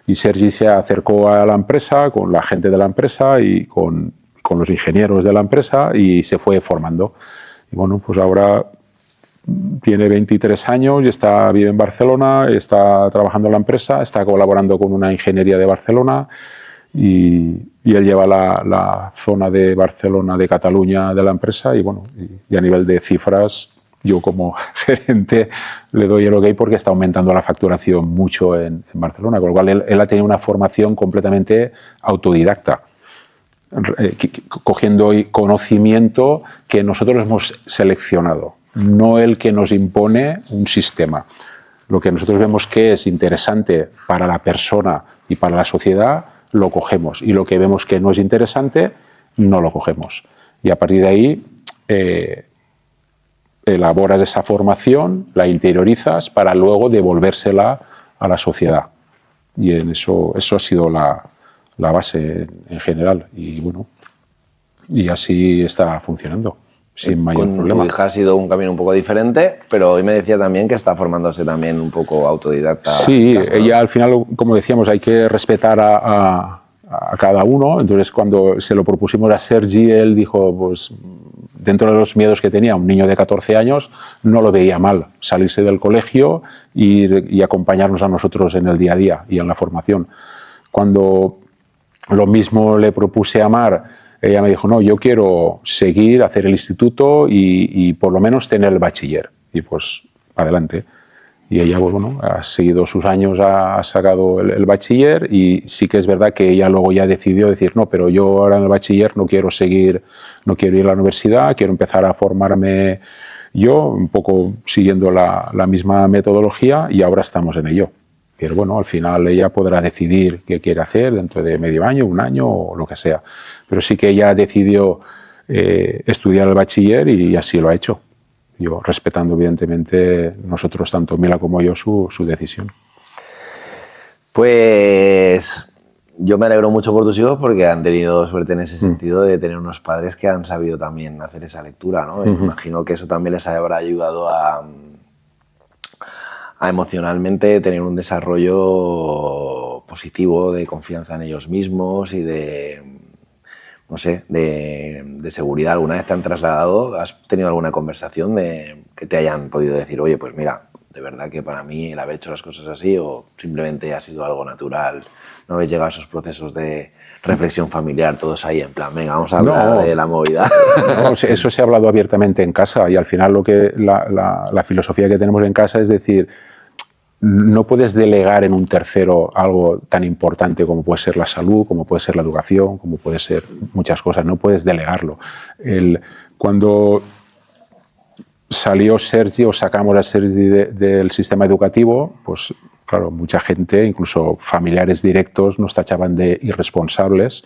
Y Sergi se acercó a la empresa, con la gente de la empresa y con los ingenieros de la empresa y se fue formando. Y bueno, pues ahora tiene 23 años y vive en Barcelona, está trabajando en la empresa, está colaborando con una ingeniería de Barcelona y él lleva la zona de Barcelona, de Cataluña de la empresa y bueno, y a nivel de cifras, yo como gerente le doy el ok porque está aumentando la facturación mucho en Barcelona, con lo cual él ha tenido una formación completamente autodidacta. cogiendo conocimiento que nosotros hemos seleccionado, no el que nos impone un sistema. Lo que nosotros vemos que es interesante para la persona y para la sociedad, lo cogemos. Y lo que vemos que no es interesante, no lo cogemos. Y a partir de ahí elaboras esa formación, la interiorizas para luego devolvérsela a la sociedad. Y en eso ha sido la base en general. Y bueno, y así está funcionando, sin mayor problema. Tu hija ha sido un camino un poco diferente, pero hoy me decía también que está formándose también un poco autodidacta. Sí, casa, ¿no? Ella al final, como decíamos, hay que respetar a cada uno. Entonces, cuando se lo propusimos a Sergi, él dijo, pues dentro de los miedos que tenía un niño de 14 años, no lo veía mal salirse del colegio y acompañarnos a nosotros en el día a día y en la formación. Cuando lo mismo le propuse a Mar, ella me dijo, no, yo quiero seguir, hacer el instituto y por lo menos tener el bachiller. Y pues, adelante. Y ella, bueno, ha seguido sus años, ha sacado el bachiller y sí que es verdad que ella luego ya decidió decir, no, pero yo ahora en el bachiller no quiero seguir, no quiero ir a la universidad, quiero empezar a formarme yo, un poco siguiendo la misma metodología y ahora estamos en ello. Pero bueno, al final ella podrá decidir qué quiere hacer dentro de medio año, un año o lo que sea. Pero sí que ella decidió estudiar el bachiller y así lo ha hecho. Yo respetando, evidentemente, nosotros, tanto Mila como yo, su decisión. Pues yo me alegro mucho por tus hijos porque han tenido suerte en ese sentido de tener unos padres que han sabido también hacer esa lectura, ¿no? Me imagino que eso también les habrá ayudado a emocionalmente tener un desarrollo positivo, de confianza en ellos mismos y de, no sé, de seguridad. ¿Alguna vez te han trasladado? ¿Has tenido alguna conversación que te hayan podido decir, oye, pues mira, de verdad que para mí el haber hecho las cosas así, o simplemente ha sido algo natural? ¿No habéis llegado a esos procesos de reflexión familiar, todos ahí en plan, venga, vamos a hablar de la movida? No, eso se ha hablado abiertamente en casa y al final la filosofía que tenemos en casa es decir, no puedes delegar en un tercero algo tan importante como puede ser la salud, como puede ser la educación, como puede ser muchas cosas, no puedes delegarlo. Cuando salió Sergi o sacamos a Sergi del sistema educativo, pues claro, mucha gente, incluso familiares directos, nos tachaban de irresponsables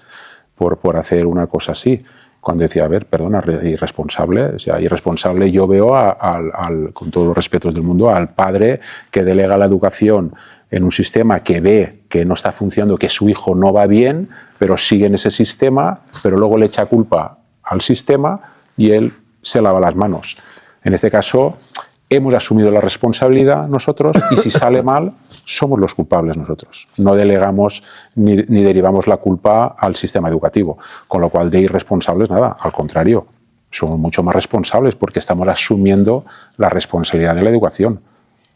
por hacer una cosa así. Cuando decía, a ver, perdona, irresponsable, o sea, irresponsable yo veo con todos los respetos del mundo, al padre que delega la educación en un sistema que ve que no está funcionando, que su hijo no va bien, pero sigue en ese sistema, pero luego le echa culpa al sistema y él se lava las manos. En este caso, hemos asumido la responsabilidad nosotros y si sale mal, somos los culpables nosotros. No delegamos ni derivamos la culpa al sistema educativo, con lo cual de irresponsables nada, al contrario, somos mucho más responsables porque estamos asumiendo la responsabilidad de la educación.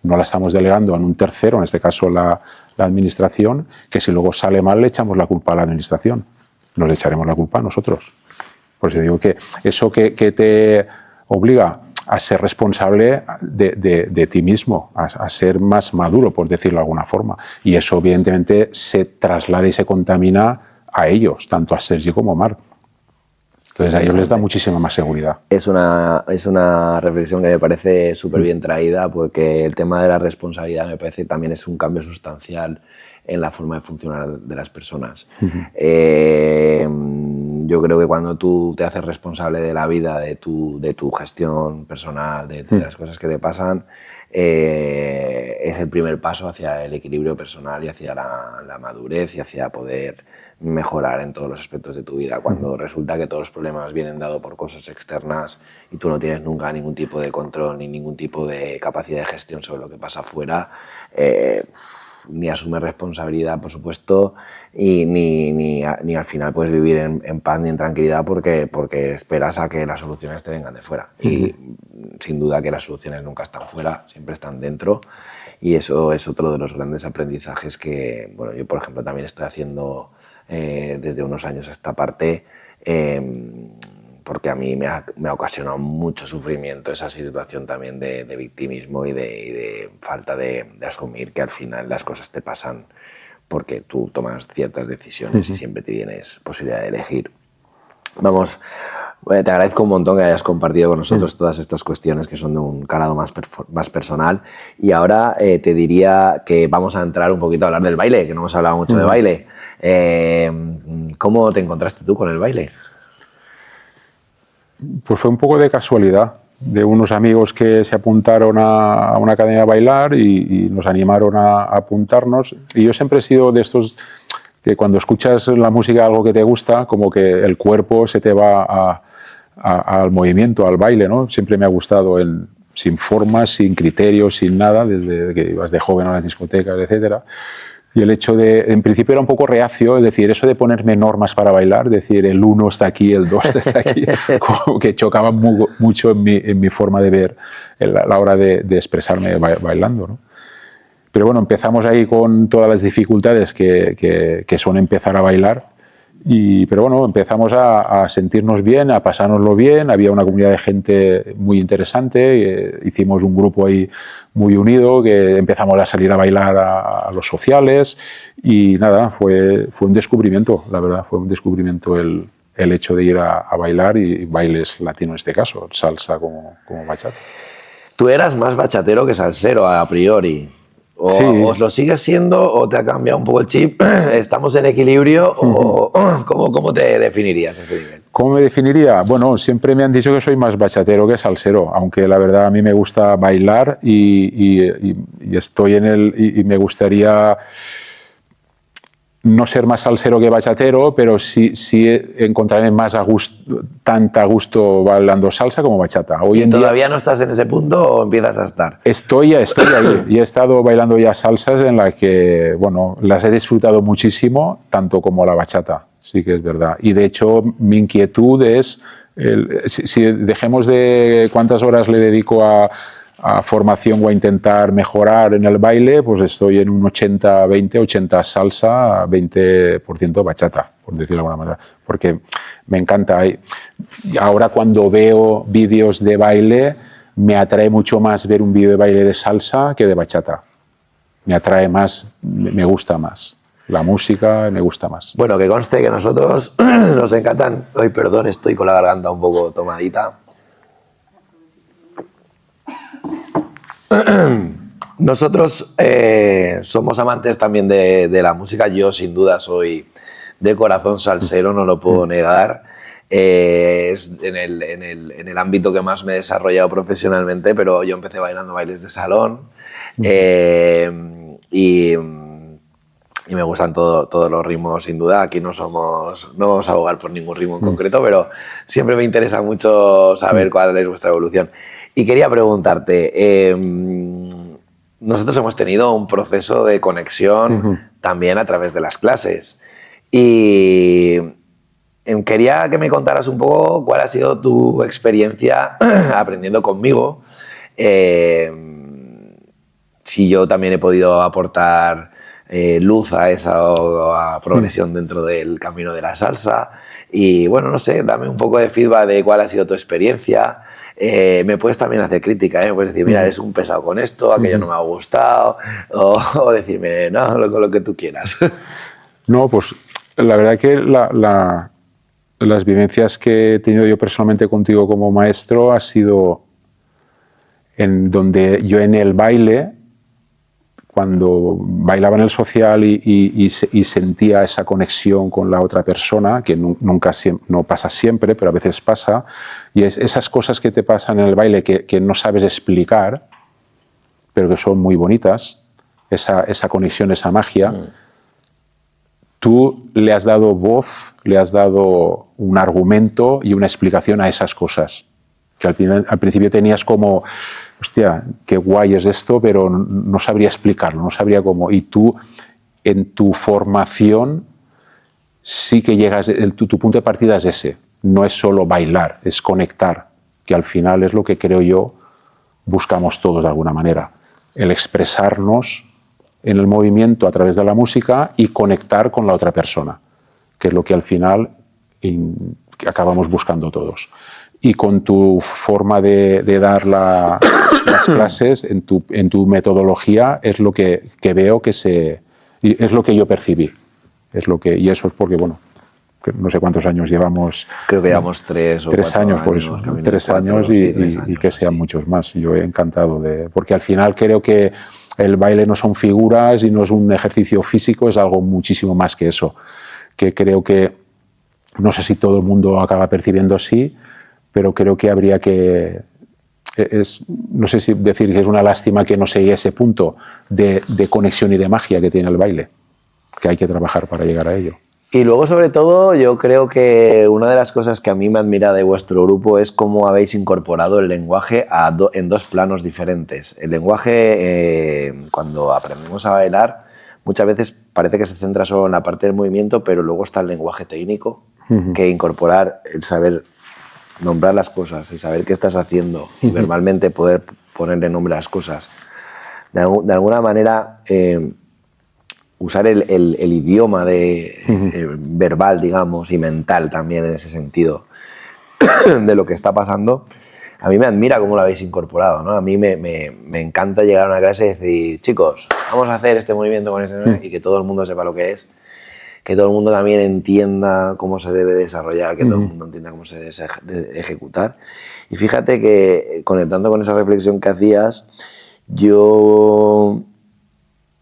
No la estamos delegando en un tercero, en este caso la administración, que si luego sale mal le echamos la culpa a la administración. Nos echaremos la culpa a nosotros. Por eso digo que eso que te obliga a ser responsable de ti mismo, a ser más maduro, por decirlo de alguna forma. Y eso, evidentemente, se traslada y se contamina a ellos, tanto a Sergi como a Mar. Entonces, a ellos les da muchísima más seguridad. Es una reflexión que me parece súper bien traída, porque el tema de la responsabilidad me parece que también es un cambio sustancial en la forma de funcionar de las personas. Yo creo que cuando tú te haces responsable de la vida, de tu gestión personal, de las cosas que te pasan, es el primer paso hacia el equilibrio personal y hacia la madurez y hacia poder mejorar en todos los aspectos de tu vida. Cuando resulta que todos los problemas vienen dados por cosas externas y tú no tienes nunca ningún tipo de control ni ningún tipo de capacidad de gestión sobre lo que pasa afuera, ni asumes responsabilidad, por supuesto, y ni al final puedes vivir en paz ni en tranquilidad porque esperas a que las soluciones te vengan de fuera. Y sin duda que las soluciones nunca están fuera, siempre están dentro, y eso es otro de los grandes aprendizajes que, bueno, yo por ejemplo también estoy haciendo desde unos años a esta parte, porque a mí me ha ocasionado mucho sufrimiento esa situación también de victimismo y de falta de asumir que al final las cosas te pasan porque tú tomas ciertas decisiones y siempre tienes posibilidad de elegir. Vamos, te agradezco un montón que hayas compartido con nosotros todas estas cuestiones que son de un calado más personal. Y ahora te diría que vamos a entrar un poquito a hablar del baile, que no hemos hablado mucho de baile. ¿Cómo te encontraste tú con el baile? Pues fue un poco de casualidad, de unos amigos que se apuntaron a una academia de bailar y nos animaron a apuntarnos. Y yo siempre he sido de estos que cuando escuchas la música, algo que te gusta, como que el cuerpo se te va al movimiento, al baile, ¿no? Siempre me ha gustado sin formas, sin criterios, sin nada, desde que ibas de joven a las discotecas, etcétera. Y el hecho en principio era un poco reacio, es decir, eso de ponerme normas para bailar, decir el 1 está aquí, el 2 está aquí, como que chocaba mucho en mi forma de ver la hora de expresarme bailando, ¿no? Pero bueno, empezamos ahí con todas las dificultades que son empezar a bailar. Pero bueno, empezamos a sentirnos bien, a pasárnoslo bien. Había una comunidad de gente muy interesante. Hicimos un grupo ahí muy unido, que empezamos a salir a bailar a los sociales. Y nada, fue un descubrimiento, la verdad. Fue un descubrimiento el hecho de ir a bailar, y bailes latino en este caso, salsa como bachata. Tú eras más bachatero que salsero a priori. O, sí. ¿O lo sigues siendo o te ha cambiado un poco el chip? ¿Estamos en equilibrio? ¿O cómo te definirías ese nivel? ¿Cómo me definiría? Bueno, siempre me han dicho que soy más bachatero que salsero, aunque la verdad a mí me gusta bailar y estoy y me gustaría no ser más salsero que bachatero, pero sí encontrarme más a gusto bailando salsa como bachata. Hoy en ¿Todavía día, no estás en ese punto o empiezas a estar? Estoy ahí y he estado bailando ya salsas en las que, bueno, las he disfrutado muchísimo, tanto como la bachata, sí que es verdad. Y de hecho mi inquietud es, si dejemos de cuántas horas le dedico a formación o a intentar mejorar en el baile, pues estoy en un 80-20, 80 salsa, 20% bachata, por decirlo de alguna manera, porque me encanta. Y ahora cuando veo vídeos de baile, me atrae mucho más ver un vídeo de baile de salsa que de bachata. Me atrae más, me gusta más. La música me gusta más. Bueno, que conste que nosotros nos encantan... Ay, perdón, estoy con la garganta un poco tomadita. Nosotros somos amantes también de la música. Yo sin duda soy de corazón salsero, no lo puedo negar. Es en el ámbito que más me he desarrollado profesionalmente, pero yo empecé bailando bailes de salón y me gustan todos los ritmos, sin duda. Aquí no vamos a abogar por ningún ritmo en concreto, pero siempre me interesa mucho saber cuál es vuestra evolución. Y quería preguntarte, nosotros hemos tenido un proceso de conexión también a través de las clases. Y quería que me contaras un poco cuál ha sido tu experiencia aprendiendo conmigo. Si yo también he podido aportar luz a esa progresión dentro del camino de la salsa. Y bueno, no sé, dame un poco de feedback de cuál ha sido tu experiencia. Me puedes también hacer crítica, me puedes decir, mira, eres un pesado con esto, aquello no me ha gustado, o decirme, no, lo que tú quieras. No, pues la verdad que las vivencias que he tenido yo personalmente contigo como maestro ha sido en donde yo en el baile, cuando bailaba en el social y sentía esa conexión con la otra persona, que no pasa siempre, pero a veces pasa, y esas cosas que te pasan en el baile que no sabes explicar, pero que son muy bonitas, esa conexión, esa magia, tú le has dado voz, le has dado un argumento y una explicación a esas cosas, que al principio tenías como... hostia, qué guay es esto, pero no sabría explicarlo, no sabría cómo. Y tú, en tu formación, sí que llegas, tu punto de partida es ese. No es solo bailar, es conectar, que al final es lo que creo yo buscamos todos de alguna manera. El expresarnos en el movimiento a través de la música y conectar con la otra persona, que es lo que al final acabamos buscando todos. Y con tu forma de dar las clases, en tu metodología, es lo que veo es lo que yo percibí. Y eso es porque, bueno, no sé cuántos años llevamos. Creo que llevamos 3 o 4 años, pues, 3 años y que sean muchos más. Yo he encantado porque al final creo que el baile no son figuras y no es un ejercicio físico, es algo muchísimo más que eso, que creo que, no sé si todo el mundo acaba percibiendo así, pero creo que habría que, no sé si decir que es una lástima que no se llegue a ese punto de conexión y de magia que tiene el baile, que hay que trabajar para llegar a ello. Y luego, sobre todo, yo creo que una de las cosas que a mí me admira de vuestro grupo es cómo habéis incorporado el lenguaje en 2 planos diferentes. El lenguaje, cuando aprendemos a bailar, muchas veces parece que se centra solo en la parte del movimiento, pero luego está el lenguaje técnico, que incorporar el saber nombrar las cosas, el saber qué estás haciendo, y verbalmente poder ponerle nombre a las cosas. De alguna manera, usar el idioma verbal, digamos, y mental también en ese sentido de lo que está pasando, a mí me admira cómo lo habéis incorporado, ¿no? A mí me encanta llegar a una clase y decir, chicos, vamos a hacer este movimiento con este y que todo el mundo sepa lo que es, que todo el mundo también entienda cómo se debe desarrollar, que todo el mundo entienda cómo se debe ejecutar. Y fíjate que, conectando con esa reflexión que hacías, yo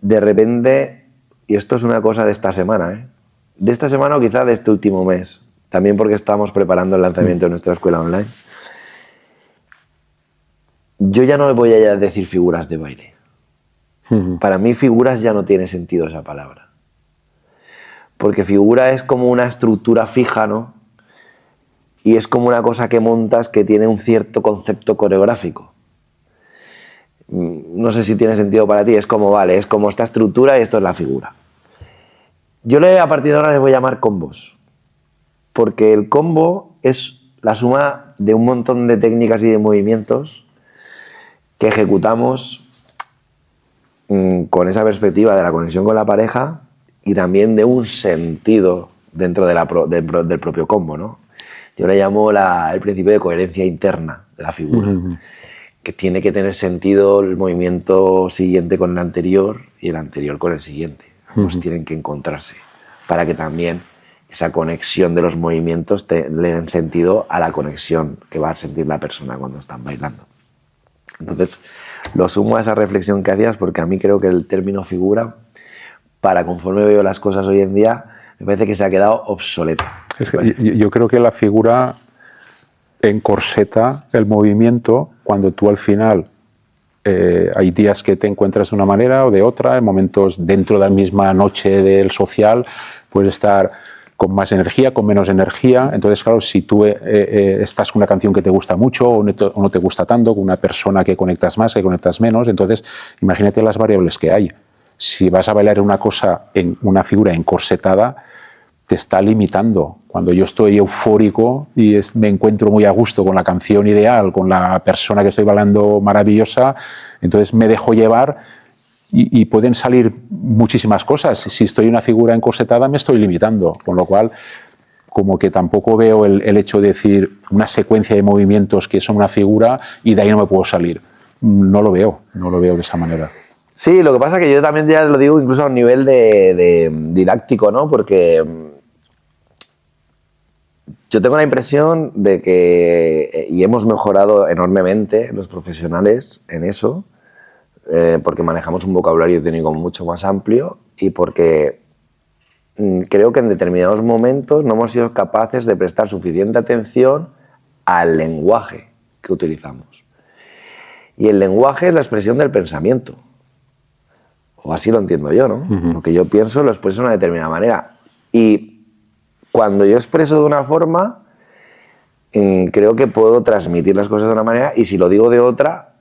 de repente... Y esto es una cosa de esta semana, de esta semana o quizá de este último mes, también porque estamos preparando el lanzamiento de nuestra escuela online. Yo ya no le voy a decir figuras de baile. Para mí figuras ya no tiene sentido esa palabra. Porque figura es como una estructura fija, ¿no? Y es como una cosa que montas que tiene un cierto concepto coreográfico. No sé si tiene sentido para ti, es como, vale, es como esta estructura y esto es la figura. Yo a partir de ahora les voy a llamar combos, porque el combo es la suma de un montón de técnicas y de movimientos que ejecutamos con esa perspectiva de la conexión con la pareja y también de un sentido dentro del propio combo, ¿no? Yo le llamo el principio de coherencia interna de la figura. Que tiene que tener sentido el movimiento siguiente con el anterior y el anterior con el siguiente. Ambos tienen que encontrarse para que también esa conexión de los movimientos le den sentido a la conexión que va a sentir la persona cuando están bailando. Entonces, lo sumo a esa reflexión que hacías porque a mí creo que el término figura, para conforme veo las cosas hoy en día, me parece que se ha quedado obsoleto. Es que yo creo que la figura encorseta el movimiento cuando tú al final hay días que te encuentras de una manera o de otra, en momentos dentro de la misma noche del social puedes estar con más energía, con menos energía. Entonces, claro, si tú estás con una canción que te gusta mucho o no te gusta tanto, con una persona que conectas más, que conectas menos, entonces imagínate las variables que hay. Si vas a bailar una cosa en una figura encorsetada, te está limitando. Cuando yo estoy eufórico y me encuentro muy a gusto con la canción ideal, con la persona que estoy bailando maravillosa, entonces me dejo llevar y pueden salir muchísimas cosas. Si estoy en una figura encorsetada me estoy limitando, con lo cual como que tampoco veo el hecho de decir una secuencia de movimientos que son una figura y de ahí no me puedo salir. No lo veo de esa manera. Sí, lo que pasa es que yo también ya lo digo incluso a un nivel de didáctico, ¿no? Porque yo tengo la impresión de que, y hemos mejorado enormemente los profesionales en eso, porque manejamos un vocabulario técnico mucho más amplio y porque creo que en determinados momentos no hemos sido capaces de prestar suficiente atención al lenguaje que utilizamos. Y el lenguaje es la expresión del pensamiento. O así lo entiendo yo, ¿no? Lo que yo pienso lo expreso de una determinada manera. Y cuando yo expreso de una forma, creo que puedo transmitir las cosas de una manera y si lo digo de otra,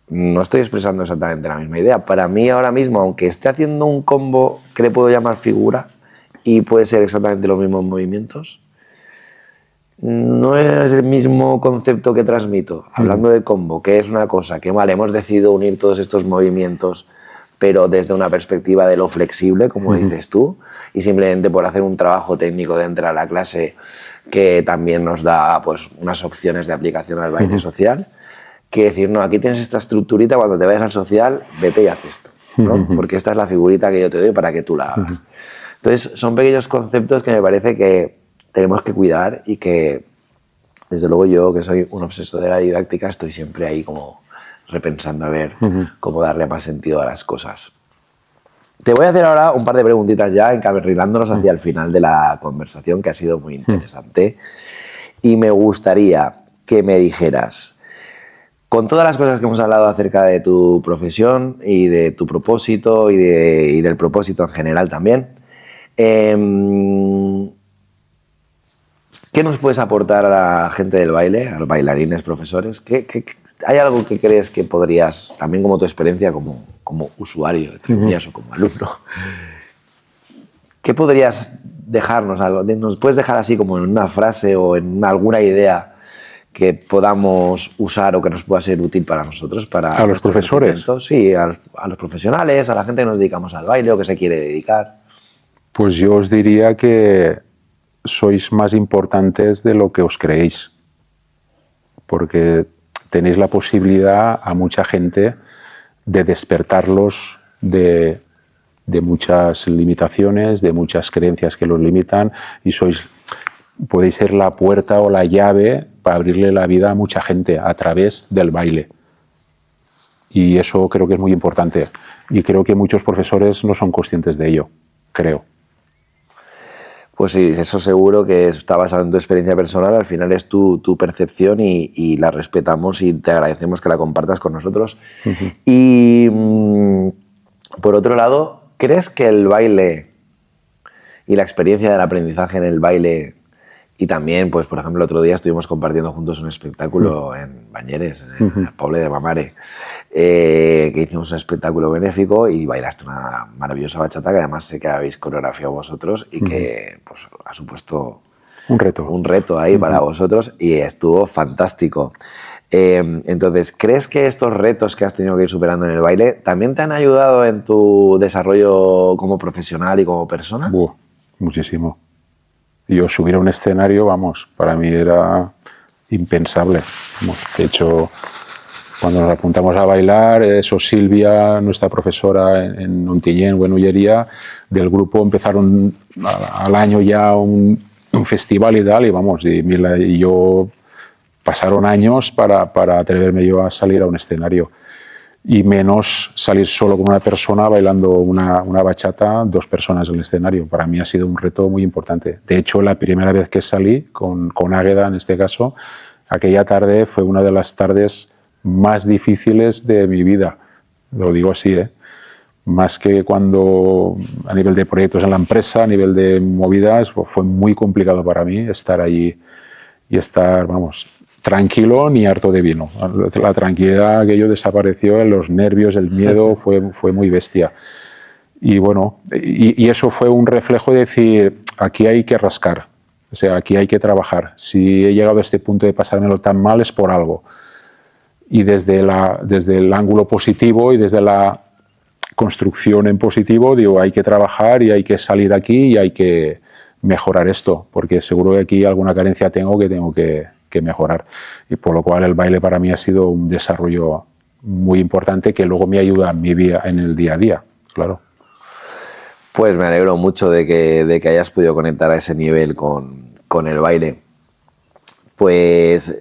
no estoy expresando exactamente la misma idea. Para mí ahora mismo, aunque esté haciendo un combo que le puedo llamar figura y puede ser exactamente los mismos movimientos, no es el mismo concepto que transmito. Hablando de combo, que es una cosa que, vale, hemos decidido unir todos estos movimientos, pero desde una perspectiva de lo flexible, como dices tú, y simplemente por hacer un trabajo técnico dentro de la clase que también nos da pues, unas opciones de aplicación al baile social, que decir, no, aquí tienes esta estructurita, cuando te vayas al social, vete y haz esto, ¿no? Porque esta es la figurita que yo te doy para que tú la hagas. Entonces, son pequeños conceptos que me parece que tenemos que cuidar y que, desde luego yo, que soy un obseso de la didáctica, estoy siempre ahí como repensando a ver cómo darle más sentido a las cosas. Te voy a hacer ahora un par de preguntitas ya, encarrilándonos hacia el final de la conversación, que ha sido muy interesante. Y me gustaría que me dijeras, con todas las cosas que hemos hablado acerca de tu profesión y de tu propósito y del propósito en general también, ¿qué nos puedes aportar a la gente del baile, a los bailarines, profesores? ¿Hay algo que crees que podrías, también como tu experiencia como usuario, entre comillas, o como alumno, qué podrías dejarnos algo? ¿Nos puedes dejar así como en una frase o en alguna idea que podamos usar o que nos pueda ser útil para nosotros? ¿A los profesores? Sí, a los profesionales, a la gente que nos dedicamos al baile o que se quiere dedicar. Pues yo os diría que sois más importantes de lo que os creéis, porque tenéis la posibilidad a mucha gente de despertarlos de muchas limitaciones, de muchas creencias que los limitan, y podéis ser la puerta o la llave para abrirle la vida a mucha gente a través del baile. Y eso creo que es muy importante. Y creo que muchos profesores no son conscientes de ello, creo. Pues sí, eso seguro que está basado en tu experiencia personal, al final es tu percepción y la respetamos y te agradecemos que la compartas con nosotros. Y por otro lado, ¿crees que el baile y la experiencia del aprendizaje en el baile, y también, pues por ejemplo, el otro día estuvimos compartiendo juntos un espectáculo en Bañeres, en el pueblo de Mamare, que hicimos un espectáculo benéfico y bailaste una maravillosa bachata que además sé que habéis coreografiado vosotros y que pues, ha supuesto un reto ahí para vosotros y estuvo fantástico. Entonces, ¿crees que estos retos que has tenido que ir superando en el baile también te han ayudado en tu desarrollo como profesional y como persona? Muchísimo. Yo subir a un escenario, vamos, para mí era impensable. De hecho, cuando nos apuntamos a bailar, Silvia, nuestra profesora en Ontinyent o en Ullería, del grupo empezaron al año ya un festival y tal, y vamos, y Mila y yo pasaron años para atreverme yo a salir a un escenario. Y menos salir solo con una persona bailando una bachata, 2 personas en el escenario. Para mí ha sido un reto muy importante. De hecho, la primera vez que salí, con Águeda en este caso, aquella tarde fue una de las tardes más difíciles de mi vida. Lo digo así, más que cuando a nivel de proyectos en la empresa, a nivel de movidas, fue muy complicado para mí estar allí y estar, vamos, tranquilo ni harto de vino. La tranquilidad que yo desapareció, los nervios, el miedo, fue muy bestia. Y bueno, y eso fue un reflejo de decir, aquí hay que rascar, o sea, aquí hay que trabajar. Si he llegado a este punto de pasármelo tan mal es por algo. Y desde el ángulo positivo y desde la construcción en positivo, digo, hay que trabajar y hay que salir aquí y hay que mejorar esto, porque seguro que aquí alguna carencia tengo que mejorar. Y por lo cual el baile para mí ha sido un desarrollo muy importante que luego me ayuda en mi vida, en el día a día, claro. Pues me alegro mucho de que hayas podido conectar a ese nivel con el baile. Pues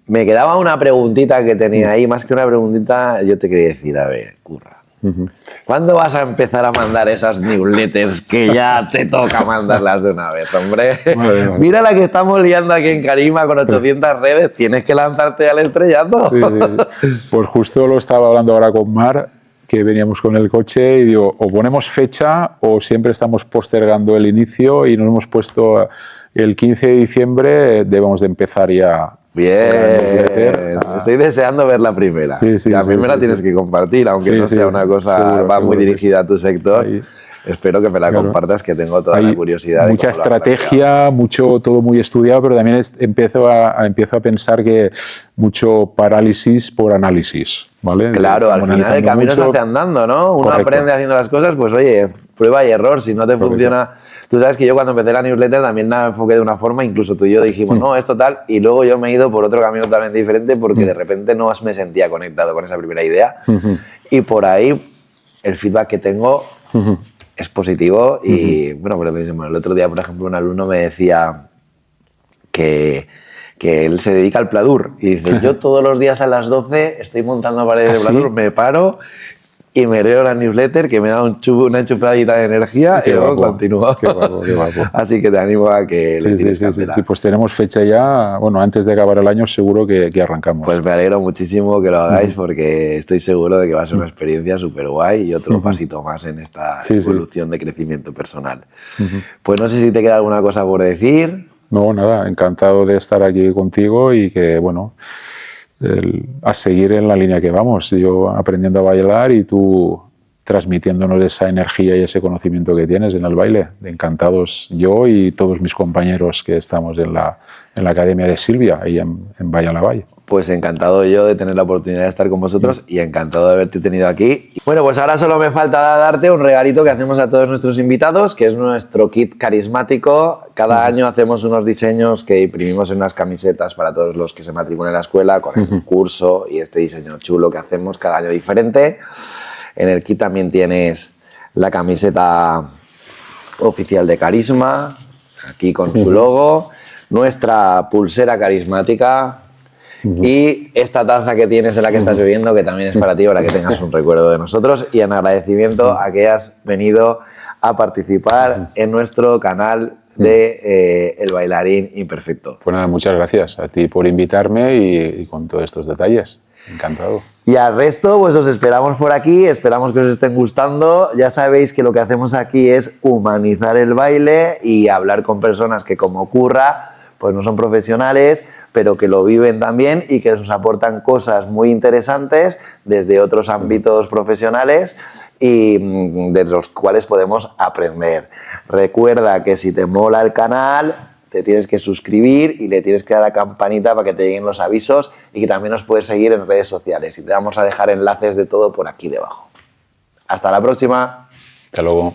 me quedaba una preguntita que tenía ahí, más que una preguntita, yo te quería decir, a ver, Curra, ¿cuándo vas a empezar a mandar esas newsletters que ya te toca mandarlas de una vez, hombre? Vale. Mira la que estamos liando aquí en Carima con 800 redes, tienes que lanzarte al estrellato. Sí. Pues justo lo estaba hablando ahora con Mar, que veníamos con el coche y digo, o ponemos fecha o siempre estamos postergando el inicio y nos hemos puesto el 15 de diciembre, debemos de empezar ya. Bien, estoy deseando ver la primera. Sí, a mí me la tienes que compartir, aunque no sea una cosa, seguro, va muy dirigida a tu sector. Ahí. Espero que me la compartas, que tengo toda la curiosidad. Mucha estrategia, todo muy estudiado, pero también empiezo a pensar que mucho parálisis por análisis, ¿vale? Claro, al final el camino se hace andando, ¿no? Uno aprende haciendo las cosas, pues oye, prueba y error, si no te funciona. Tú sabes que yo cuando empecé la newsletter también la enfoqué de una forma, incluso tú y yo dijimos, no, esto tal, y luego yo me he ido por otro camino totalmente diferente porque de repente no me sentía conectado con esa primera idea. Y por ahí el feedback que tengo es positivo y, bueno, el otro día, por ejemplo, un alumno me decía que él se dedica al pladur y dice, yo todos los días a las 12 estoy montando paredes de pladur, me paro y me leo la newsletter que me da una enchufadita de energía y luego continúo. Qué guapo. Así que te animo a que le tires candela. Sí, pues tenemos fecha ya, bueno, antes de acabar el año seguro que arrancamos. Pues me alegro muchísimo que lo hagáis porque estoy seguro de que va a ser una experiencia súper guay y otro pasito más en esta evolución de crecimiento personal. Pues no sé si te queda alguna cosa por decir. No, nada, encantado de estar aquí contigo y que, bueno, a seguir en la línea que vamos. Yo aprendiendo a bailar y tú transmitiéndonos esa energía y ese conocimiento que tienes en el baile. Encantados yo y todos mis compañeros que estamos en la Academia de Silvia, ahí en Valle a la Valle. Pues encantado yo de tener la oportunidad de estar con vosotros y encantado de haberte tenido aquí. Bueno, pues ahora solo me falta darte un regalito que hacemos a todos nuestros invitados, que es nuestro kit carismático. Cada año hacemos unos diseños que imprimimos en unas camisetas para todos los que se matriculan en la escuela, con el curso y este diseño chulo que hacemos cada año diferente. En el kit también tienes la camiseta oficial de Carisma, aquí con su logo, nuestra pulsera carismática y esta taza que tienes en la que estás bebiendo, que también es para ti, para que tengas un recuerdo de nosotros y en agradecimiento a que hayas venido a participar en nuestro canal de El Bailarín Imperfecto. Pues nada, muchas gracias a ti por invitarme y con todos estos detalles. Encantado. Y al resto, pues os esperamos por aquí, esperamos que os estén gustando. Ya sabéis que lo que hacemos aquí es humanizar el baile y hablar con personas que, como Curra, pues no son profesionales, pero que lo viven también y que nos aportan cosas muy interesantes desde otros ámbitos profesionales y de los cuales podemos aprender. Recuerda que si te mola el canal, te tienes que suscribir y le tienes que dar a la campanita para que te lleguen los avisos y que también nos puedes seguir en redes sociales y te vamos a dejar enlaces de todo por aquí debajo. Hasta la próxima. Hasta luego.